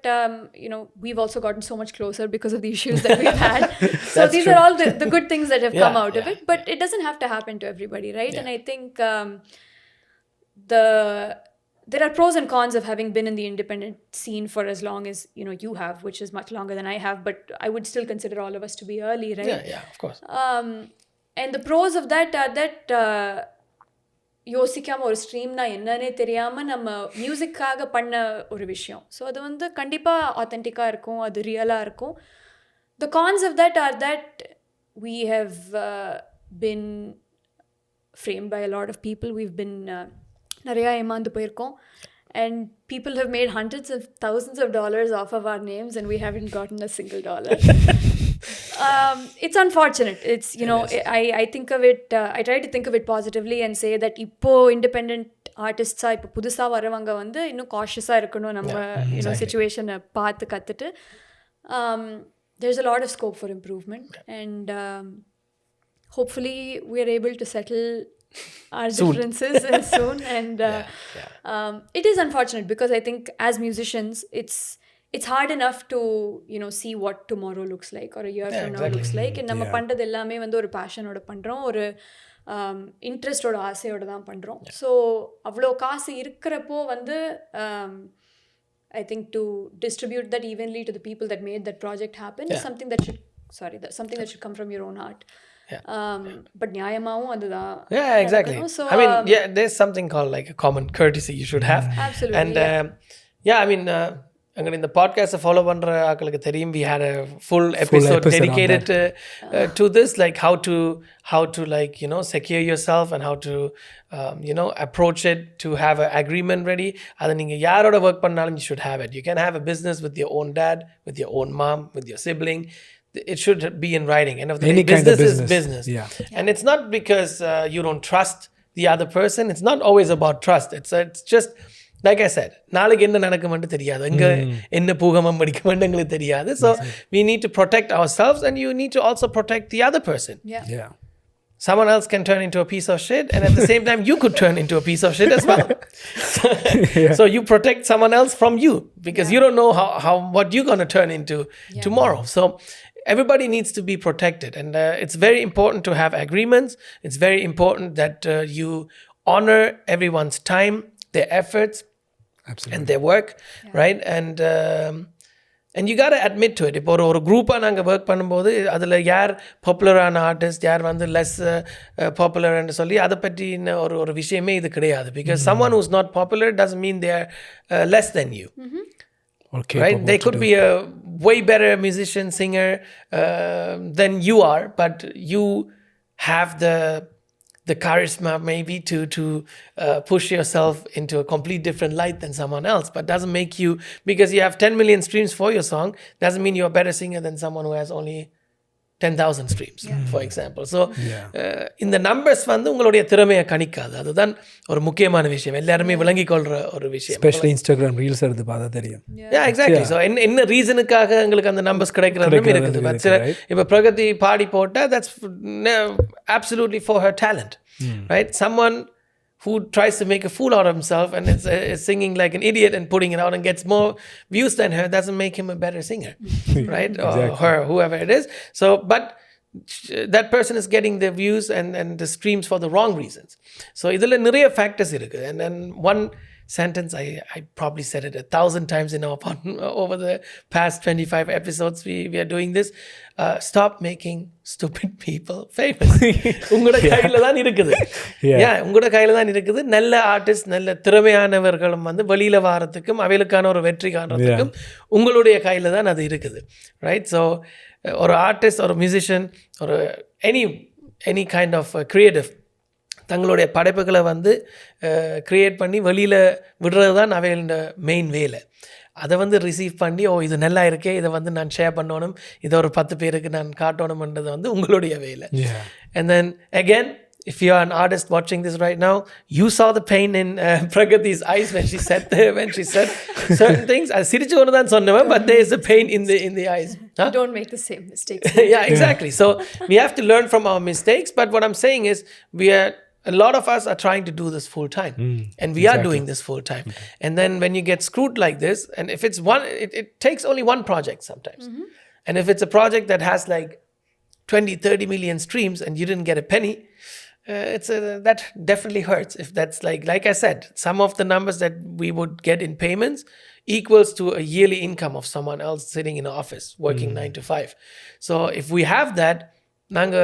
you know, we've also gotten so much closer because of the issues that we've had. So these are all the good things that have come out of it, but it doesn't have to happen to everybody, right? And I think there are pros and cons of having been in the independent scene for as long as, you know, you have, which is much longer than I have, but I would still consider all of us to be early, right? Yeah, of course. And the pros of that are that யோசிக்காமல் ஒரு ஸ்ட்ரீம்னா என்னன்னே தெரியாமல் நம்ம மியூசிக்காக பண்ண ஒரு விஷயம். So அது வந்து கண்டிப்பாக ஆத்தென்டிக்காக இருக்கும், அது ரியலாக இருக்கும். The cons of that are that we have been framed by a lot of people. We've been நிறையா ஏமாந்து போயிருக்கோம், and people have made hundreds of thousands of dollars off of our names, and we haven't gotten a single dollar. It's unfortunate. It's, you know, I think of it, I try to think of it positively and say that இப்போ independent artists இப்போ புதுசாக வரவங்க வந்து இன்னும் காஷியஸாக இருக்கணும், நம்ம you know சிச்சுவேஷனை பார்த்து கற்றுட்டு. There's a lot of scope for improvement, and hopefully we are able to settle our differences soon. And it is unfortunate because I think as musicians it's hard enough to, you know, see what tomorrow looks like or a year from now looks like. And நம்ம பண்றது எல்லாமே வந்து ஒரு பேஷனோட பண்றோம், ஒரு இன்ட்ரெஸ்டோட ஆசையோட தான் பண்றோம். ஸோ அவ்வளோ காசு இருக்கிறப்போ வந்து I think to distribute that evenly to the people that made that project happen is something that should come from your own heart. But நியாயமாவும் அதுதான். Exactly. So I mean, there's something called like a common courtesy you should have. Absolutely. And I mean, அங்கே இந்த பாட்காஸ்ட்டை follow பண்ணுற ஆக்களுக்கு தெரியும், we had a full episode dedicated to this, like how to like, you know, secure yourself and how to you know, approach it to have an agreement ready. அதை நீங்கள் யாரோட work பண்ணாலும் you should have it. You can have a business with your own dad, with your own mom, with your sibling. It should be in writing. And any business kind of is business. Yeah. And it's not because you don't trust the other person. It's not always about trust. It's just like I said, நாளைக்கு என்ன நடக்கும்னு தெரியாது, இங்கே என்ன பூகம்பம் படிக்கும்னு எங்களுக்கு தெரியாது. So we need to protect ourselves, and you need to also protect the other person. Yeah. Someone else can turn into a piece of shit, and at the same time you could turn into a piece of shit as well. So you protect someone else from you, because you don't know how what you're going to turn into tomorrow. So everybody needs to be protected, and it's very important to have agreements. It's very important that you honor everyone's time, their efforts, Absolutely. and their work, right? And you got to admit to it. இப்போ ஒரு குரூப்பாக நாங்கள் work பண்ணும்போது அதில் யார் பாப்புலரான artist, யார் வந்து லெஸ் பாப்புலர்னு சொல்லி அதை பற்றி ஒரு விஷயமே இது கிடையாது. Because someone who's not popular doesn't mean they're less than you. Okay, right? They could be a way better musician, singer than you are, but you have the charisma maybe to push yourself into a complete different light than someone else, but doesn't make you, because you have 10 million streams for your song, doesn't mean you're a better singer than someone who has only 10,000 streams, for example. So இந்த numbers வந்து உங்களுடைய திறமையை கணிக்காது. அதுதான் ஒரு முக்கியமான விஷயம், எல்லாருமே விளங்கி கொள்ற ஒரு விஷயம். Especially Instagram reels எடுத்து பார்த்தா தெரியும். Yeah, exactly. So என்ன ரீசனுக்காக எங்களுக்கு அந்த நம்பர்ஸ் கிடைக்கிறதும் இருக்குது. பட் இப்போ பிரகதி பாடி போட்டா that's absolutely for her talent, right? Someone who tries to make a fool out of himself and is singing like an idiot and putting it out and gets more views than her doesn't make him a better singer, right? Exactly. Or her, whoever it is. So, but that person is getting the views and the streams for the wrong reasons. So, idhula niraya factors irukku. And then one sentence, I probably said it 1,000 times in our over the past 25 episodes we are doing this. Stop making stupid people famous. உங்களோட கையில தான் இருக்குது. உங்களோட கையில தான் இருக்குது. நல்ல artist, நல்ல திறமையானவர்களும் வந்து வெளியில வாரத்துக்கும் அவைகளுக்கான ஒரு வெற்றி காண்றதுக்கும் உங்களுடைய கையில தான் அது இருக்குது, ரைட்? ஸோ ஒரு ஆர்டிஸ்ட், ஒரு மியூசிஷியன், ஒரு எனி கைண்ட் ஆஃப் கிரியேட்டிவ் தங்களுடைய படைப்புகளை வந்து க்ரியேட் பண்ணி வெளியில் விடுறது தான் அவைகளோட மெயின் வேலை. அதை வந்து ரிசீவ் பண்ணி, ஓ இது நல்லா இருக்கே, இதை வந்து நான் ஷேர் பண்ணணும், இதை ஒரு 10 பேருக்கு நான் காட்டணும்ன்றது வந்து உங்களுடைய வேலை. And then again, if you are an artist watching this right now, you saw the pain in Pragathi's eyes when she said certain things. I சிரிச்சு கொண்டு தான் சொன்னவன், but there is a pain in the eyes. Huh? Don't make the same mistakes. Yeah, exactly. So we have to learn from our mistakes, but what I'm saying is a lot of us are trying to do this full time, and we are doing this full time. And then when you get screwed like this, and if it's it takes only one project sometimes. And if it's a project that has like 20-30 million streams and you didn't get a penny, that definitely hurts. If that's like I said, some of the numbers that we would get in payments equals to a yearly income of someone else sitting in an office working 9 to 5. So if we have that, நாங்க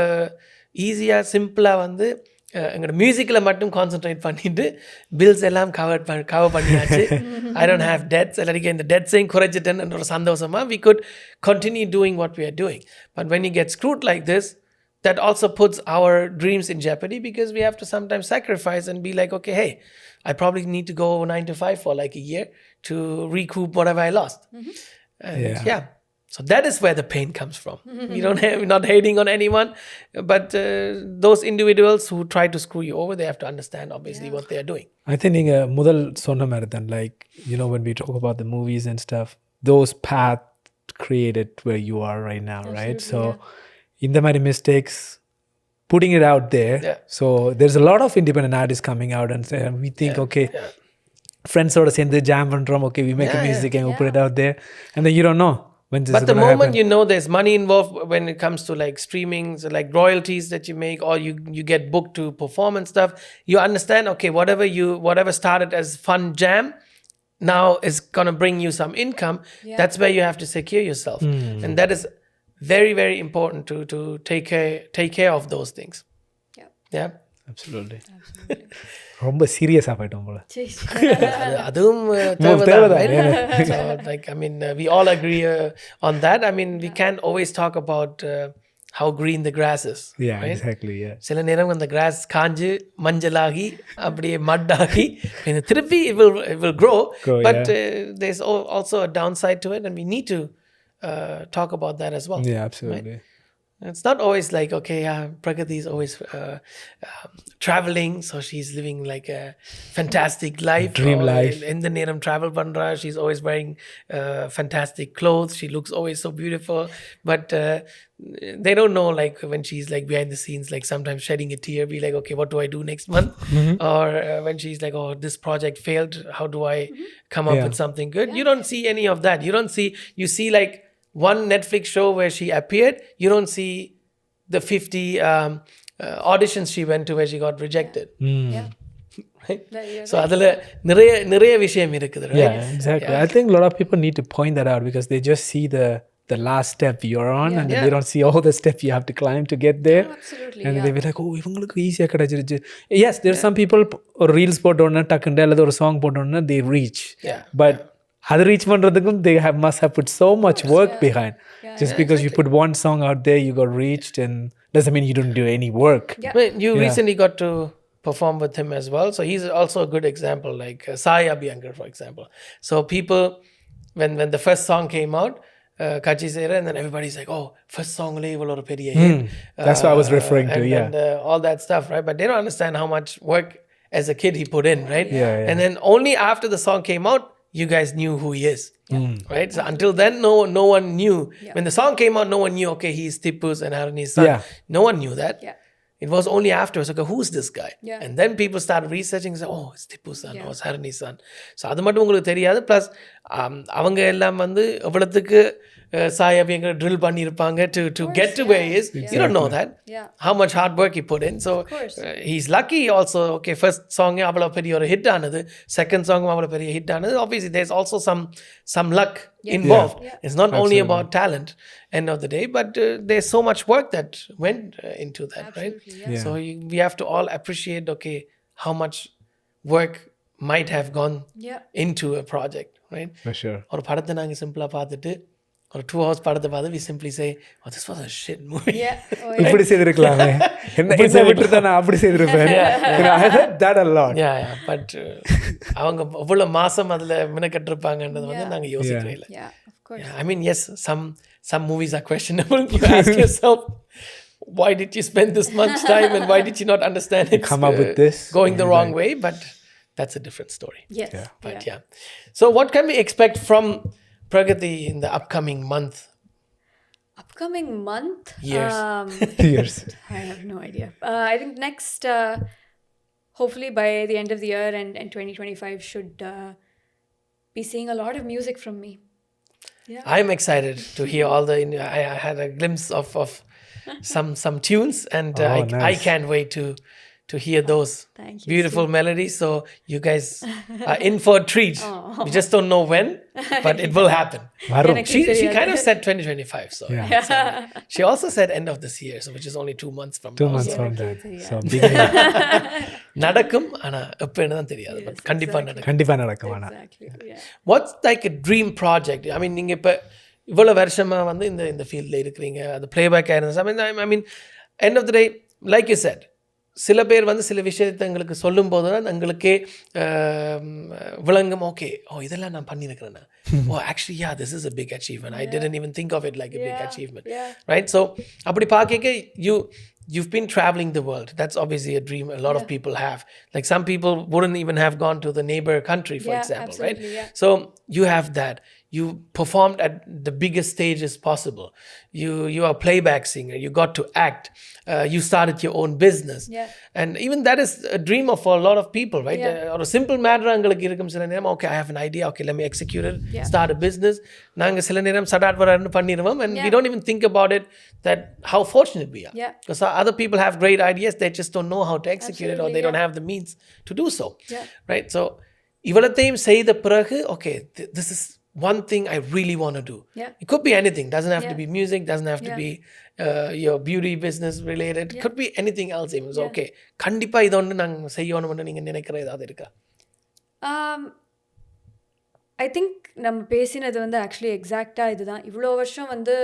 ஈஸியாக சிம்பிளாக வந்து எங்களோட மியூசிக்கில் மட்டும் concentrate பண்ணிட்டு bills எல்லாம் cover பண்ணியாச்சு. ஐ டோன்ட் ஹேவ் டெட்ஸ், எல்லாருக்கும் இந்த டெட்ஸையும் குறைச்சிட்டேன்னு ஒரு சந்தோஷமாக we could continue doing what we are doing. But when you get screwed like this, that also puts our dreams in jeopardy, because we have to sometimes sacrifice and be like, okay, hey, I probably need to go 9 to 5 for like a year to recoup whatever I lost. Yeah. So that is where the pain comes from. We're not hating on anyone, but those individuals who try to screw you over, they have to understand obviously what they are doing. I think நீங்க முதல் சொன்ன மாதிரி தான், like, when we talk about the movies and stuff, those paths created where you are right now. Absolutely, right? So in the many mistakes, putting it out there. So there's a lot of independent artists coming out and say, we think, okay, friends sort of send the jam and drum, okay, we make a music and we put it out there, and then you don't know. But the moment you know there's money involved when it comes to like streaming, so like royalties that you make, or you get booked to perform and stuff, you understand, okay, whatever started as fun jam now is going to bring you some income. That's where you have to secure yourself. And that is very, very important to take care of those things. Yeah. Absolutely. ரொம்ப சீரியஸா போய்ட்டோம் போல. அதுவும் தேவைதான். Like, I mean, we all agree on that. I mean, we can't always talk about how green the grass is. Yeah, right? exactly. Yeah. சில நேரம் அந்த cross காஞ்சு மஞ்சளாகி அப்படியே மட்டாகி திருப்பி it will grow, but there's also a downside to it, and we need to talk about that as well. Yeah, absolutely. Right? It's not always like, okay, Pragathi is always traveling, so she's living like a fantastic life. Dream life. In the Neram travel bandra, she's always wearing fantastic clothes. She looks always so beautiful. But they don't know, like, when she's like behind the scenes, like sometimes shedding a tear, be like, okay, what do I do next month? Or when she's like, oh, this project failed, how do I come up with something good? You don't see any of that. You see like one Netflix show where she appeared, you don't see the 50 auditions she went to where she got rejected. Right? So adala niraya vishayam irukudhu, right? Yeah, exactly. I think a lot of people need to point that out, because they just see the last step you're on, and they don't see all the steps you have to climb to get there. Absolutely. And they be like, oh, இவங்களுக்கு ஈஸியா கிடைச்சிருச்சு. Yes, there are some people ஒரு reels போட்டோன்னா டக்குன்னு அல்லது ஒரு song போட்டோன்னா they reach. But அதை ரீச் பண்றதுக்கும் they must have put so much work behind. Just because you put one song out there, you got reached, and doesn't mean you don't do any work. Well, you recently got to perform with him as well, so he's also a good example, like Sai Abhyankar, for example. So people, when the first song came out, Kachi Sera, and then everybody's like, oh, first song le ivala oru periya hit. That's what I was referring to, and all that stuff, right? But they don't understand how much work as a kid he put in, right? Yeah. And then only after the song came out, you guys knew who he is, right? So until then, no one knew. When the song came out, no one knew, okay, he's Tipu's and Harani's son. Yeah. No one knew that. Yeah. It was only afterwards, okay, who's this guy? Yeah. And then people started researching and said, oh, it's Tipu's son, oh, it's Harani's son. So அது மட்டும் உங்களுக்கு தெரியாது. Plus அவங்க எல்லாம் வந்து எவ்வளவுக்கு Sai Abhyankar drill பண்ணியிருப்பாங்க to get to where he is. You don't know that. Yeah. How much hard work he put in. So he's lucky also. Okay, first song அவ்வளவு பெரிய ஒரு hit ஆனது. Second song அவ்வளவு பெரிய hit ஆனது. Obviously there's also some luck involved. It's not only about talent end of the day, but there's so much work that went into that, right? So we have to all appreciate, okay, how much work might have gone into a project, right? For sure. ஒரு படத்தை நாங்க சிம்பிளா பார்த்துட்டு ஒரு 2 hours படத்தை பார்த்து we simply say, oh, this was a shit movie. இப்படி செய்திருக்கலாமே, என்ன விட்டுருந்தா நான் அப்படி செய்திருப்பேன். I heard that a lot. Yeah, but அவங்க எவ்வளவு மாசம் அதுல மினக்கட்டிருப்பாங்கன்றது வந்து நாங்க யோசிக்கவே இல்லை. Yeah, of course. I mean, yes, some movies are questionable. You ask yourself, why did you spend this much time and why did you not understand it? Come up with this. Going the wrong way, but that's a different story. Yes. But yeah. So what can we expect from Pragathi in the upcoming month? Upcoming month? Years. Years. I have no idea. I think next, hopefully by the end of the year and 2025 should be seeing a lot of music from me. Yeah. I'm excited to hear all the. I had a glimpse of some tunes, and nice. I can't wait to hear those Thank you, beautiful melodies. So you guys are in for a treat. We just don't know when, but it will happen. She kind of said 2025. So she also said end of this year, so which is only 2 months from 2 now. months from that. So beginning. நடக்கும் ஆனா எப்பன்னு தான் தெரியாது, but கண்டிப்பா நடக்கும். கண்டிப்பா நடக்கும். Exactly. Yeah. What's like a dream project? I mean, நீங்க இப்ப இவ்வளவு வருஷமா வந்து இந்த ஃபீல்ட்ல இருக்கிறீங்க, அது playback ஆயிருந்தது. I mean, end of the day, like you said, சில பேர் வந்து சில விஷயத்தை எங்களுக்கு சொல்லும் போது தான் எங்களுக்கே விளங்கும், ஓகே, ஓ இதெல்லாம் நான் பண்ணியிருக்கிறேன்னா, oh actually yeah this is a big achievement, I didn't even think of it like a big achievement, right? So அப்படி பார்க்க you've been traveling the world. That's obviously a dream a lot of people have. Like some people wouldn't even have gone to the neighbor country, for example, right? So you have that. You performed at the biggest stages possible. You are a playback singer. You got to act. You started your own business. And even that is a dream of a lot of people, right? Or a simple matter, angalukku irukum sila neram, okay, I have an idea, okay, let me execute it, start a business. Naanga sila neram sadat varanu panniruvom, and we don't even think about it, that how fortunate we are. Because other people have great ideas, they just don't know how to execute it, or they don't have the means to do so. Right? So ivalathayum seida piragu, okay, this is one thing I really want to do. It could be anything. Doesn't have to be music. Doesn't have to be your beauty business related. It could be anything else even. So okay, கண்டிப்பா இத ஒன்னு நாங்க செய்யணும்னு நீங்க நினைக்கிற ஏதாவது இருக்கா? I think நம்ம பேசினது வந்து ஆக்சுவலி எக்ஸாக்டாக இதுதான். இவ்வளோ வருஷம் வந்து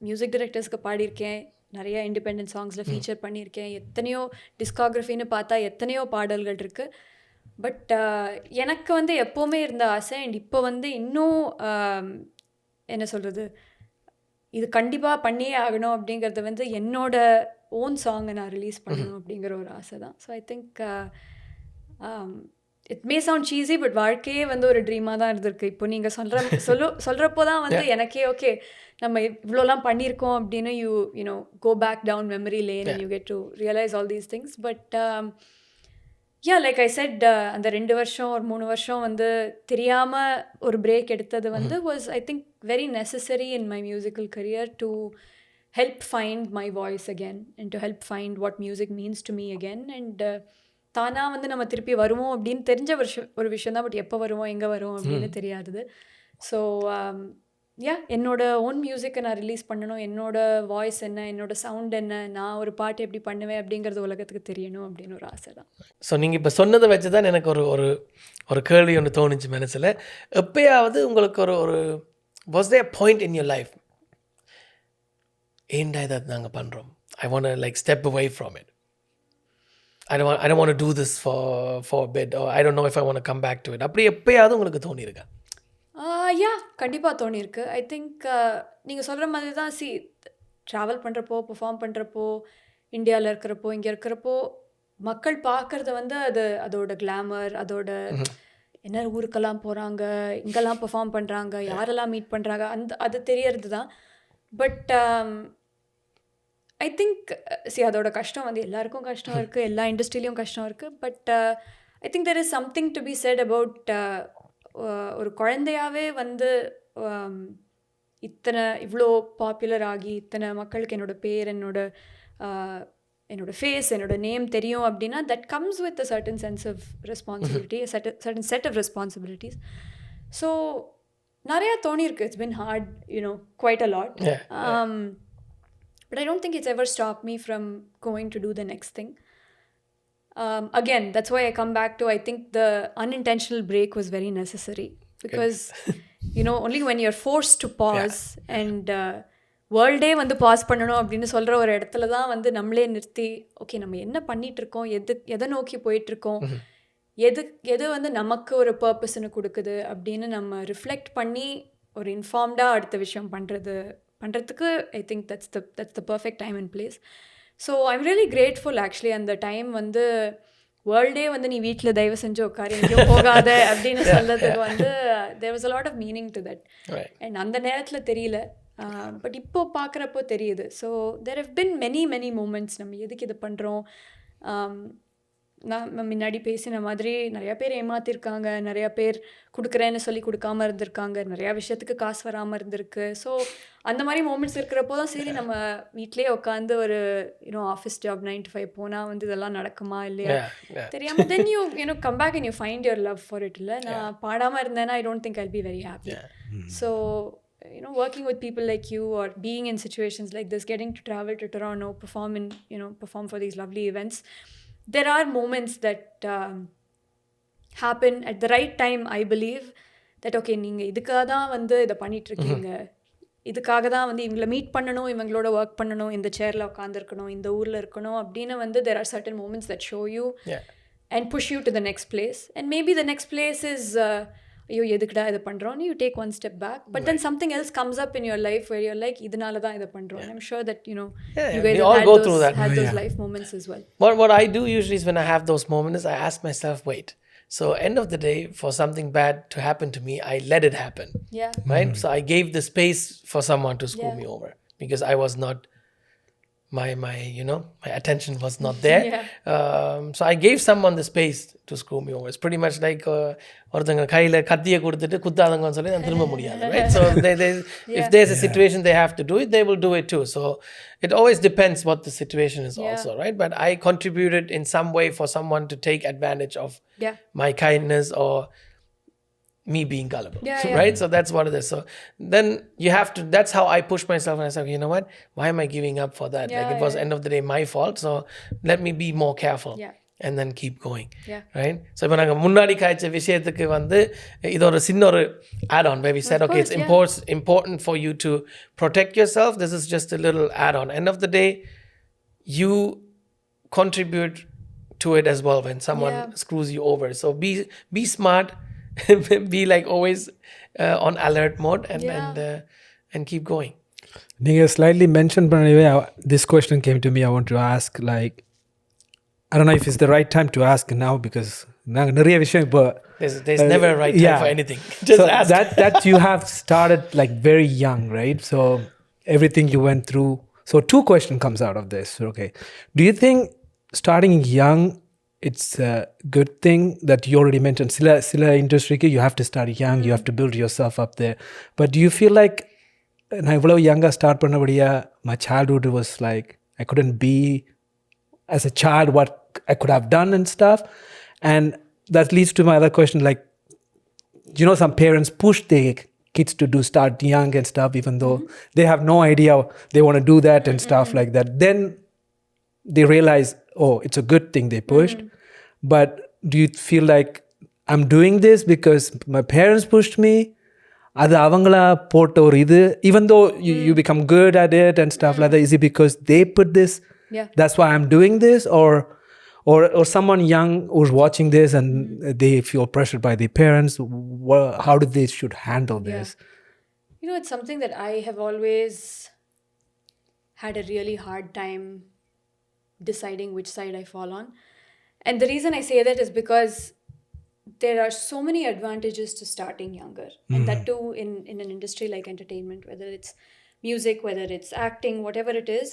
மியூசிக் டைரக்டர்ஸ்க்கு பாடியிருக்கேன், நிறைய இண்டிபெண்டன்ட் சாங்ஸில் ஃபீச்சர் பண்ணியிருக்கேன், எத்தனையோ டிஸ்காகிராஃபின்னு பார்த்தா எத்தனையோ பாடல்கள் இருக்குது. பட் எனக்கு வந்து எப்போவுமே இருந்த ஆசை, அண்ட் இப்போ வந்து இன்னும் என்ன சொல்கிறது, இது கண்டிப்பாக பண்ணியே ஆகணும் அப்படிங்கிறது வந்து என்னோட ஓன் சாங்கை நான் ரிலீஸ் பண்ணணும் அப்படிங்கிற ஒரு ஆசை தான். So I think it may sound cheesy, but வாழ்க்கையே வந்து ஒரு ட்ரீமாக தான் இருந்திருக்கு. இப்போ நீங்கள் சொல்கிறப்போ தான் வந்து எனக்கே ஓகே நம்ம இவ்வளோலாம் பண்ணியிருக்கோம் அப்படின்னு you go back down memory lane and you get to realise all these things. But like I said, அந்த 2 வருஷம் ஒரு 3 வருஷம் வந்து தெரியாமல் ஒரு பிரேக் எடுத்தது வந்து was I think very necessary in my musical career to help find my voice again and to help find what music means to me again. And தானாக வந்து நம்ம திருப்பி வருவோம் அப்படின்னு தெரிஞ்ச ஒரு விஷயம் தான், பட் எப்போ வருவோம் எங்கே வருவோம் அப்படின்னு தெரியாதது. ஸோ என்னோட ஓன் மியூசிக்கை நான் ரிலீஸ் பண்ணணும், என்னோட வாய்ஸ் என்ன, என்னோட சவுண்ட் என்ன, நான் ஒரு பாட்டு எப்படி பண்ணுவேன் அப்படிங்கிறது உலகத்துக்கு தெரியணும் அப்படின்னு ஒரு ஆசை தான். ஸோ நீங்கள் இப்போ சொன்னதை வச்சு தான் எனக்கு ஒரு ஒரு ஒரு கேள்வி ஒன்று தோணுச்சு மனசில். எப்பயாவது உங்களுக்கு ஒரு ஒரு was their point in your life, ஏன்டா இதை நாங்கள் பண்ணுறோம், I want to like step away from it. I don't want to do this for a bit, or I don't know if I want to come back to it. அப்படி எப்பயாவது உங்களுக்கு தோணியிருக்கா? கண்டிப்பாக தோணியிருக்கு. I think நீங்கள் சொல்கிற மாதிரி தான். Travel பண்ணுறப்போ, perform பண்ணுறப்போ, இந்தியாவில் இருக்கிறப்போ, இங்கே இருக்கிறப்போ மக்கள் பார்க்குறத வந்து அதோட கிளாமர், அதோட என்ன ஊருக்கெல்லாம் போகிறாங்க, இங்கெல்லாம் பெர்ஃபார்ம் பண்ணுறாங்க, யாரெல்லாம் மீட் பண்ணுறாங்க, அது தெரியறது தான். பட் ஐ திங்க் அதோட கஷ்டம் வந்து எல்லாருக்கும் கஷ்டம் இருக்குது, எல்லா இண்டஸ்ட்ரியிலையும் கஷ்டம் இருக்குது. But I think there is something to be said about ஒரு குழந்தையாகவே வந்து இவ்வளோ பாப்புலர் ஆகி இத்தனை மக்களுக்கு என்னோட பேர், என்னோட ஃபேஸ், என்னோட நேம் தெரியும் அப்படின்னா that comes with a certain sense of responsibility, certain set of responsibilities. So நிறையா தோணியிருக்கு. It's been hard, quite a lot. But I don't think it's ever stopped me from going to do the next thing. Again, that's why I come back to, I think the unintentional break was very necessary. Because, only when you're forced to pause and வேர்ல்டே வந்து pass பண்ணணும் அப்படின்னு சொல்கிற ஒரு இடத்துல தான் வந்து நம்மளே நிறுத்தி, ஓகே நம்ம என்ன பண்ணிகிட்ருக்கோம், எதை நோக்கி போயிட்டுருக்கோம், எது வந்து நமக்கு ஒரு பர்பஸ்ன்னு கொடுக்குது அப்படின்னு நம்ம ரிஃப்ளெக்ட் பண்ணி ஒரு இன்ஃபார்ம்டாக அடுத்த விஷயம் பண்ணுறதுக்கு I think that's the perfect time and place. So I'm really grateful actually. அந்த டைம் வந்து வேர்ல்டே வந்து நீ வீட்டில் தயவு செஞ்சு உட்காரு, எங்கேயும் போகாத அப்படின்னு சொல்கிறதுக்கு வந்து there was a lot of meaning to that. And அந்த நேரத்தில் தெரியல, பட் இப்போ பார்க்குறப்போ தெரியுது. So there have been many moments நம்ம எதுக்கு இது பண்ணுறோம். நான் முன்னாடி பேசின மாதிரி நிறையா பேர் ஏமாத்திருக்காங்க, நிறையா பேர் கொடுக்குறேன்னு சொல்லி கொடுக்காம இருந்திருக்காங்க, நிறையா விஷயத்துக்கு காசு வராமல் இருந்திருக்கு. ஸோ அந்த மாதிரி மூமெண்ட்ஸ் இருக்கிறப்போ தான் சரி நம்ம வீட்லேயே உட்காந்து ஒரு ஆஃபீஸ் ஜாப் 9 to 5 போனால் வந்து இதெல்லாம் நடக்குமா இல்லையா தெரியாமல் then you come back and you find your love for it. இல்லை நான் பாடாமல் இருந்தேன்னா I don't think I'll be very happy. So working with people like you or being in situations like this, getting to travel to Toronto, perform for these lovely events, there are moments that happen at the right time. I believe that okay, நீங்கள் இதுக்காக தான் வந்து இதை பண்ணிகிட்ருக்கீங்க, இதுக்காக தான் வந்து இவங்களை மீட் பண்ணணும், இவங்களோட ஒர்க் பண்ணணும், இந்த சேரில் உட்காந்துருக்கணும், இந்த ஊரில் இருக்கணும் அப்படின்னு வந்து there are certain moments that show you and push you to the next place. And maybe the next place is ஐயோ எதுக்குடா இதை பண்ணுறோம், you take one step back, but then something else comes up in your life where you're like இதனால தான் இதை பண்ணுறோம். I'm sure that you guys had those life moments as well. What I do usually is when I have those moments, I ask myself, wait, so end of the day, for something bad to happen to me, I let it happen. Right? So I gave the space for someone to screw me over because I was not my attention was not there. So I gave someone the space to screw me over. It's pretty much like ஒருத்தங்க கையில் கத்தியை கொடுத்துட்டு குத்தாதங்கன்னு சொல்லி நான் திரும்ப முடியாது. Right? So if there's a situation they have to do it, they will do it too. So it always depends what the situation is also, right? But I contributed in some way for someone to take advantage of my kindness or me being gullible, right? So that's what it is. So then you have to, that's how I push myself and I say, you know what, why am I giving up for that? Like it was end of the day my fault, so let me be more careful and then keep going, right? So இப்போ நாங்கள் முன்னாடி காய்ச்ச விஷயத்துக்கு வந்து இது ஒரு சின்ன ஒரு add-on where we said, okay, it's important for you to protect yourself. This is just a little add-on. End of the day, you contribute to it as well when someone screws you over. So be smart. Be like always on alert mode and keep going. You slightly mentioned, but anyway, this question came to me. I want to ask, like, I don't know if it's the right time to ask now because there's never a right time for anything. Just ask. that you have started like very young, right? So everything you went through. So 2 questions comes out of this. Okay, do you think starting young, it's a good thing that you already mentioned sila industry you have to start young, you have to build yourself up there, but do you feel like na ivlo younger start pannabadiya my childhood was like I couldn't be as a child what I could have done and stuff? And that leads to my other question, like some parents push their kids to start young and stuff, even though they have no idea they want to do that and stuff like that. Then they realize, oh, it's a good thing they pushed. But do you feel like I'm doing this because my parents pushed me? அது அவங்களா போட்ட ஒரு இது, even though you become good at it and stuff like that, is it because they put this? That's why I'm doing this? Or someone young who's watching this and they feel pressured by their parents, how do they should handle this? You know, it's something that I have always had a really hard time deciding which side I fall on. And the reason I say that is because there are so many advantages to starting younger. And that too in an industry like entertainment, whether it's music, whether it's acting, whatever it is.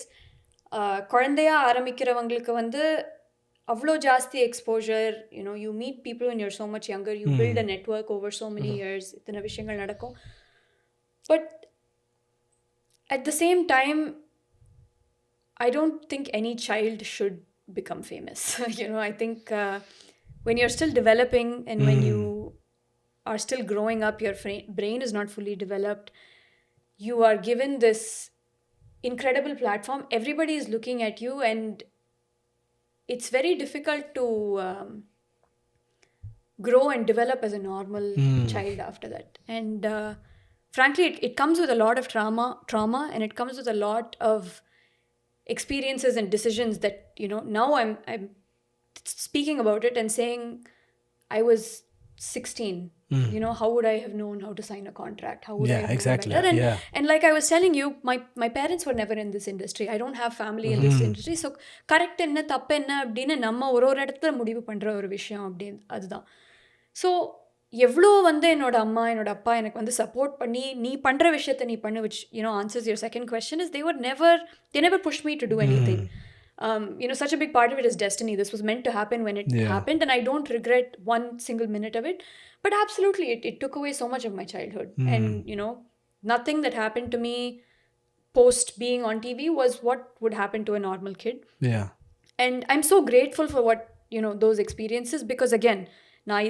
குழந்தையா ஆரம்பிக்கிறவங்களுக்கு வந்து அவ்வளோ ஜாஸ்தி exposure, you meet people when you're so much younger, you build a network over so many years, இத்தனை விஷயங்கள் நடக்கும். But at the same time, I don't think any child should become famous. I think when you're still developing and when you are still growing up, your brain is not fully developed. You are given this incredible platform. Everybody is looking at you, and it's very difficult to grow and develop as a normal child after that. And frankly, it comes with a lot of trauma, and it comes with a lot of experiences and decisions that, now I'm speaking about it and saying I was 16. How would I have known how to sign a contract? How would I have exactly known better? And like I was telling you, my parents were never in this industry. I don't have family in this industry. So correct enna தப்பு என்ன அப்படினு நம்ம ஒரு இடத்துல முடிவு பண்ற ஒரு விஷயம் அப்படி அதுதான். So எவ்வளோ வந்து என்னோட அம்மா என்னோட அப்பா எனக்கு வந்து சப்போர்ட் பண்ணி நீ பண்ற விஷயத்தை நீ பண்ணு, which answers your second question, is they never pushed me to do anything. Such a big part of it is destiny. This was meant to happen when it happened, and I don't regret one single minute of it. But absolutely, it took away so much of my childhood. And, nothing that happened to me post being on TV was what would happen to a normal kid. Yeah. And I'm so grateful for what, those experiences, because again, நான்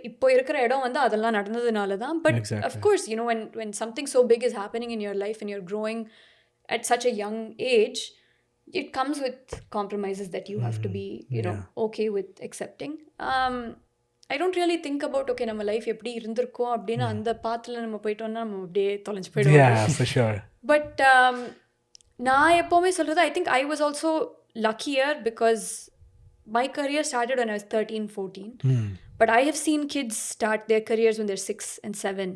இப்போ இருக்கிற இடம் வந்து அதெல்லாம் நடந்ததுனால தான். But of course, when something so big is happening in your life and you're growing at such a young age, it comes with compromises that you have to be, okay with accepting. I don't really think about, okay, நம்ம life எப்படி இருந்திருக்கோம் அப்படின்னு அந்த பாத்துல நம்ம போயிட்டோம்னா நம்ம அப்படியே தொலைஞ்சு போயிடுவோம். Yeah, for sure. But நான் எப்போவுமே சொல்றது, I think I was also luckier because my career started when I was 13, 14. But I have seen kids start their careers when they're 6 and 7.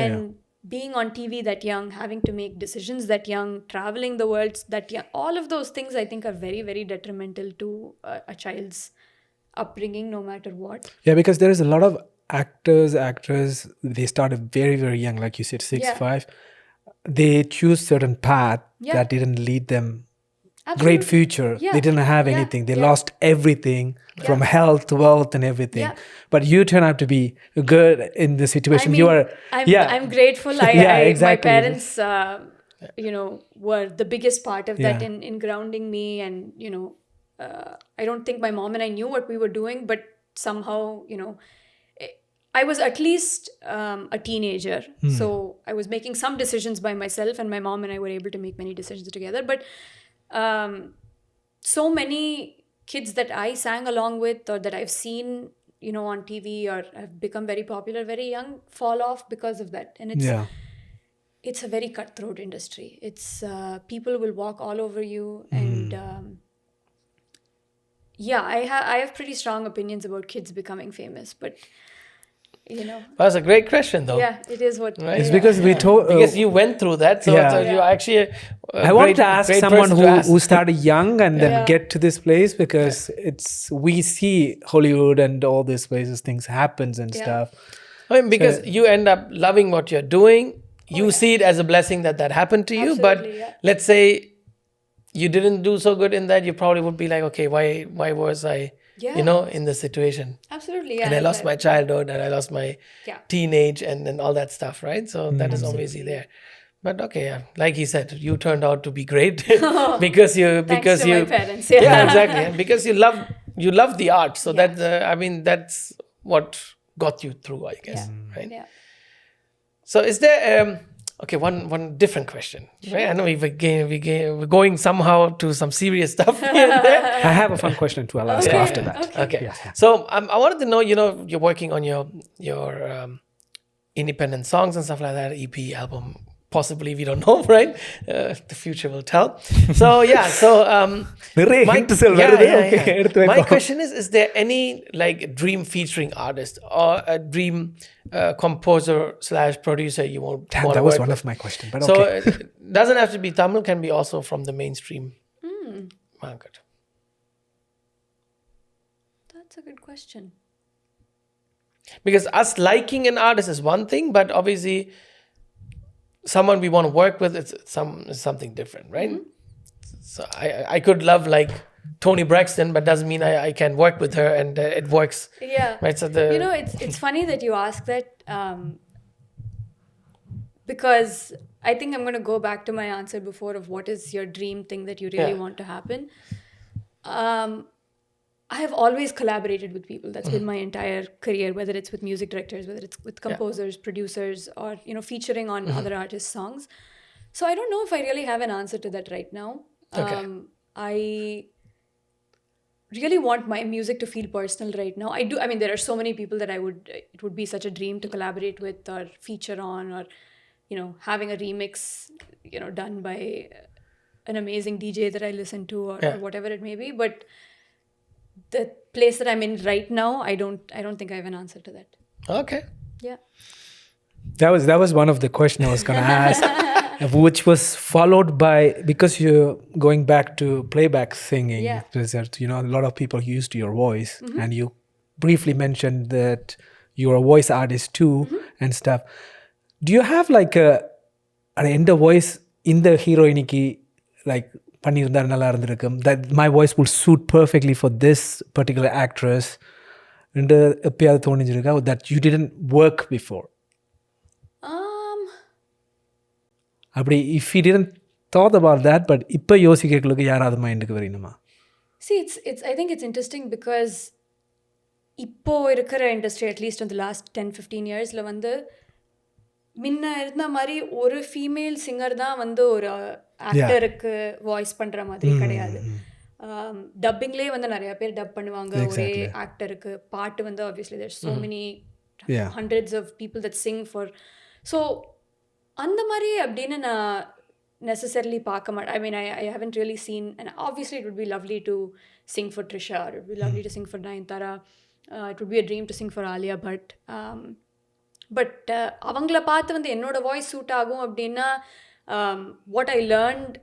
And being on TV that young, having to make decisions that young, traveling the world that young, all of those things I think are very, very detrimental to a child's upbringing, no matter what. Yeah, because there is a lot of actors, they started very, very young, like you said, 6, 5. They choose certain path that didn't lead them great future. They didn't have anything. They lost everything from health, wealth, and everything. But you turn out to be good in the situation. I mean, I'm grateful. Exactly. My parents, were the biggest part of that in grounding me. And, I don't think my mom and I knew what we were doing, but somehow, I was at least a teenager. So I was making some decisions by myself, and my mom and I were able to make many decisions together. But so many kids that I sang along with or that I've seen, on TV or have become very popular very young fall off because of that. And it's a very cutthroat industry. It's people will walk all over you. And I have pretty strong opinions about kids becoming famous, but That's a great question, though. Yeah, it is what. Right? It's because we told. Because you went through that, so you actually. I wanted to ask someone who started young and then get to this place, because we see Hollywood and all these places, things happens and stuff. I mean, because you end up loving what you're doing. You see it as a blessing that happened to you. But let's say you didn't do so good in that, you probably would be like, okay, why was I, in this situation? Absolutely, And I lost my childhood, and I lost my teenage, and then all that stuff, right? So that is obviously there. But okay, like he said, you turned out to be great because Thanks to my parents. Yeah, exactly. And because you love the art, so that's what got you through, I guess, right? Yeah. So is there okay, one different question, right? I know we're going somehow to some serious stuff here and there. I have a fun question too. I'll ask you after that. Okay. Yeah. So I wanted to know, you're working on your independent songs and stuff like that, EP, album, possibly, we don't know, right? The future will tell. So yeah, நிறைய hint சொல்றது. Okay, எடுத்து my வைப்போம். question is there any like dream featuring artist or a dream composer / producer you want Damn, to that was work one with? of my questions, but So okay. it doesn't have to be Tamil, can be also from the mainstream market. That's a good question. Because us liking an artist is one thing, but obviously someone we want to work with is something different, right? So I could love like Toni Braxton, but doesn't mean I can work with her and it works. Yeah. Right. So It's funny that you ask that because I think I'm going to go back to my answer before of what is your dream thing that you really want to happen. I have always collaborated with people. That's been my entire career, whether it's with music directors, whether it's with composers, producers, or featuring on other artists' songs. So I don't know if I really have an answer to that right now. Okay. I really want my music to feel personal right now. I mean, there are so many people that it would be such a dream to collaborate with or feature on, or having a remix done by an amazing DJ that I listen to, or whatever it may be. But the place that I'm in right now, I don't think I have an answer to that. Okay. Yeah. That was one of the questions I was going to ask, which was followed by, because you're going back to playback singing. Yeah. There's a lot of people used to your voice, and you briefly mentioned that you're a voice artist too and stuff. Do you have like an end voice in the heroiniki, like பண்ணியிருந்தா நல்லா இருந்திருக்கும், that my voice will suit perfectly for this particular actress, and எப்பயாவது தோணிஞ்சிருக்கா that you didn't work before? அப்படி if you didn't thought about that, but இப்போ யோசிக்கிறதுக்கு யாராவது மைண்டுக்கு வரணுமா? See, I think it's interesting because இப்போ இருக்கிற இண்டஸ்ட்ரி, அட்லீஸ்ட் இந்த லாஸ்ட் 10-15 இயர்ஸில் வந்து முன்ன இருந்த மாதிரி ஒரு ஃபீமேல் சிங்கர் தான் வந்து ஒரு ஆக்டருக்கு வாய்ஸ் பண்ணுற மாதிரி கிடையாது. டப்பிங்லேயே வந்து நிறைய பேர் டப் பண்ணுவாங்க ஒரே ஆக்டருக்கு. பாட்டு வந்து obviously there so many hundreds of people that sing for. ஸோ அந்த மாதிரி அப்படின்னு நான் necessarily பார்க்க மாட்டேன். I mean, I haven't really seen, and obviously it would be lovely to sing for Trisha, or it would be lovely to sing for Nayanthara. It would be a dream to sing for Alia Bhatt. But அவங்கள பார்த்து வந்து என்னோட voice suit ஆகும் அப்படின்னா, what I learned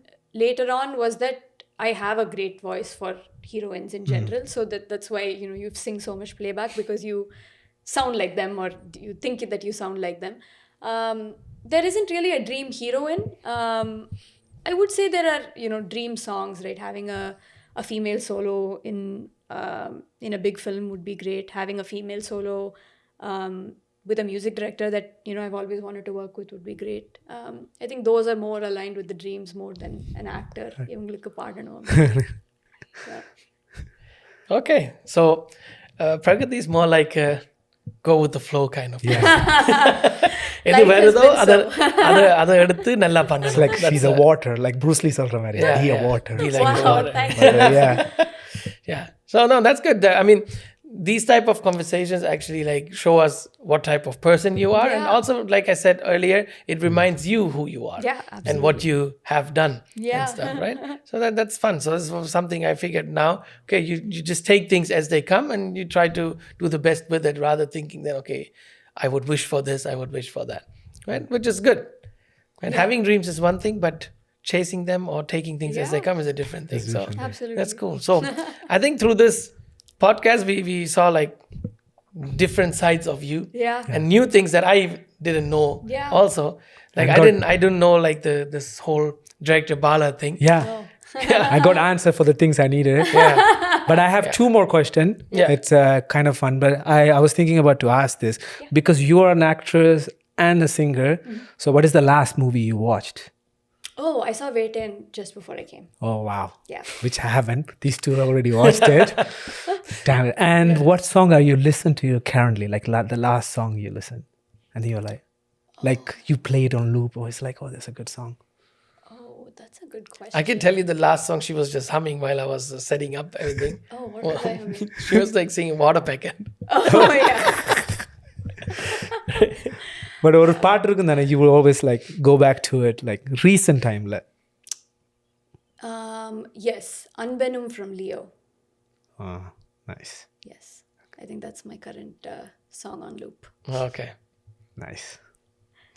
later on was that I have a great voice for heroines in general. So that's why you sing so much playback, because you sound like them, or you think that you sound like them. There isn't really a dream heroine. I would say there are dream songs, right? Having a female solo in a big film would be great. Having a female solo with a music director that I've always wanted to work with would be great. I think those are more aligned with the dreams more than an actor. இவங்களுக்கு பாடணும். Okay, so Pragathi is more like a go with the flow kind of thing. எது வருதோ அதை எடுத்து நல்லா பண்ணு. It's like she's a water, like Bruce Lee சொல்ற மாதிரி. Be a water. Be like Wow, water. thank you. Yeah. So no, that's good. I mean, these type of conversations actually like show us what type of person you are, and also, like I said earlier, it reminds you who you are, and what you have done and stuff, right? So that's fun. So this was something I figured now. Okay, you just take things as they come, and you try to do the best with it, rather thinking that okay, I would wish for this, I would wish for that, right? Which is good. And having dreams is one thing, but chasing them or taking things as they come is a different thing. So Absolutely. that's cool. So I think through this podcast we saw like different sides of you, and new things that I didn't know also. Like I didn't know like this whole director Bala thing. I got answer for the things I needed. But I have two more questions. It's kind of fun, but I was thinking about to ask this because you are an actress and a singer. So what is the last movie you watched? Oh, I saw Waitin just before I came. Oh wow. Yeah. Which I haven't. These two already watched it. Damn it. And what song are you listening to currently? Like the last song you listened, and you're like, Like you play it on loop, or it's like, oh, that's a good song. Oh, that's a good question. I can tell you the last song she was just humming while I was setting up everything. Oh, what was I humming? She was like singing Water Packet. Oh, yeah. But ஒரு பாட்டு இருக்கும் தானே, you will always like go back to it like recent timeல. Yes, Anbenum from Leo. Ah, nice. Yes, I think that's my current song on loop. Okay. Nice.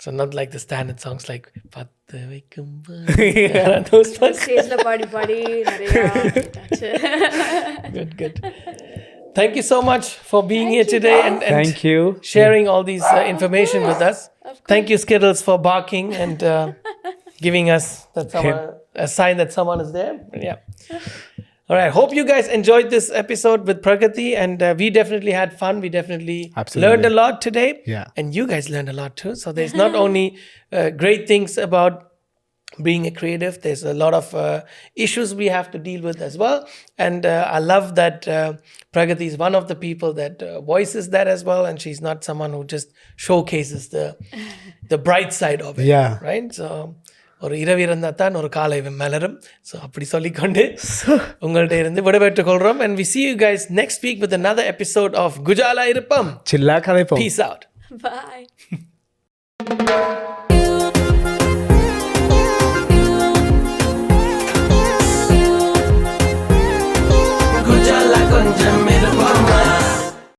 So not like the standard songs like பத்து வைக்கும் those ones. Stageல பாடி பாடி நிறைய கேட்டாச்சு. Good. Thank you so much for being here today and Thank you. sharing all these information with us. Thank you, Skittles, for barking and giving us a sign that someone is there. Yeah. All right. Hope you guys enjoyed this episode with Pragathi, and we definitely had fun. We definitely Absolutely. learned a lot today. Yeah. And you guys learned a lot too. So there's not only great things about being a creative, there's a lot of issues we have to deal with as well. And I love that Pragathi is one of the people that voices that as well. And she's not someone who just showcases the bright side of it. Yeah. Right? So ஒரு இரவு இருந்தால் தான் ஒரு காலை மலரும். So அப்படி சொல்லிக்கொண்டு உங்கள்கிட்ட இருந்து விடைபெற்றுக் கொள்கிறோம். And we see you guys next week with another episode of குஜாலா இருப்பம். Chilla கதைப்போம். Peace out. Bye. குஜாலா கொஞ்சமே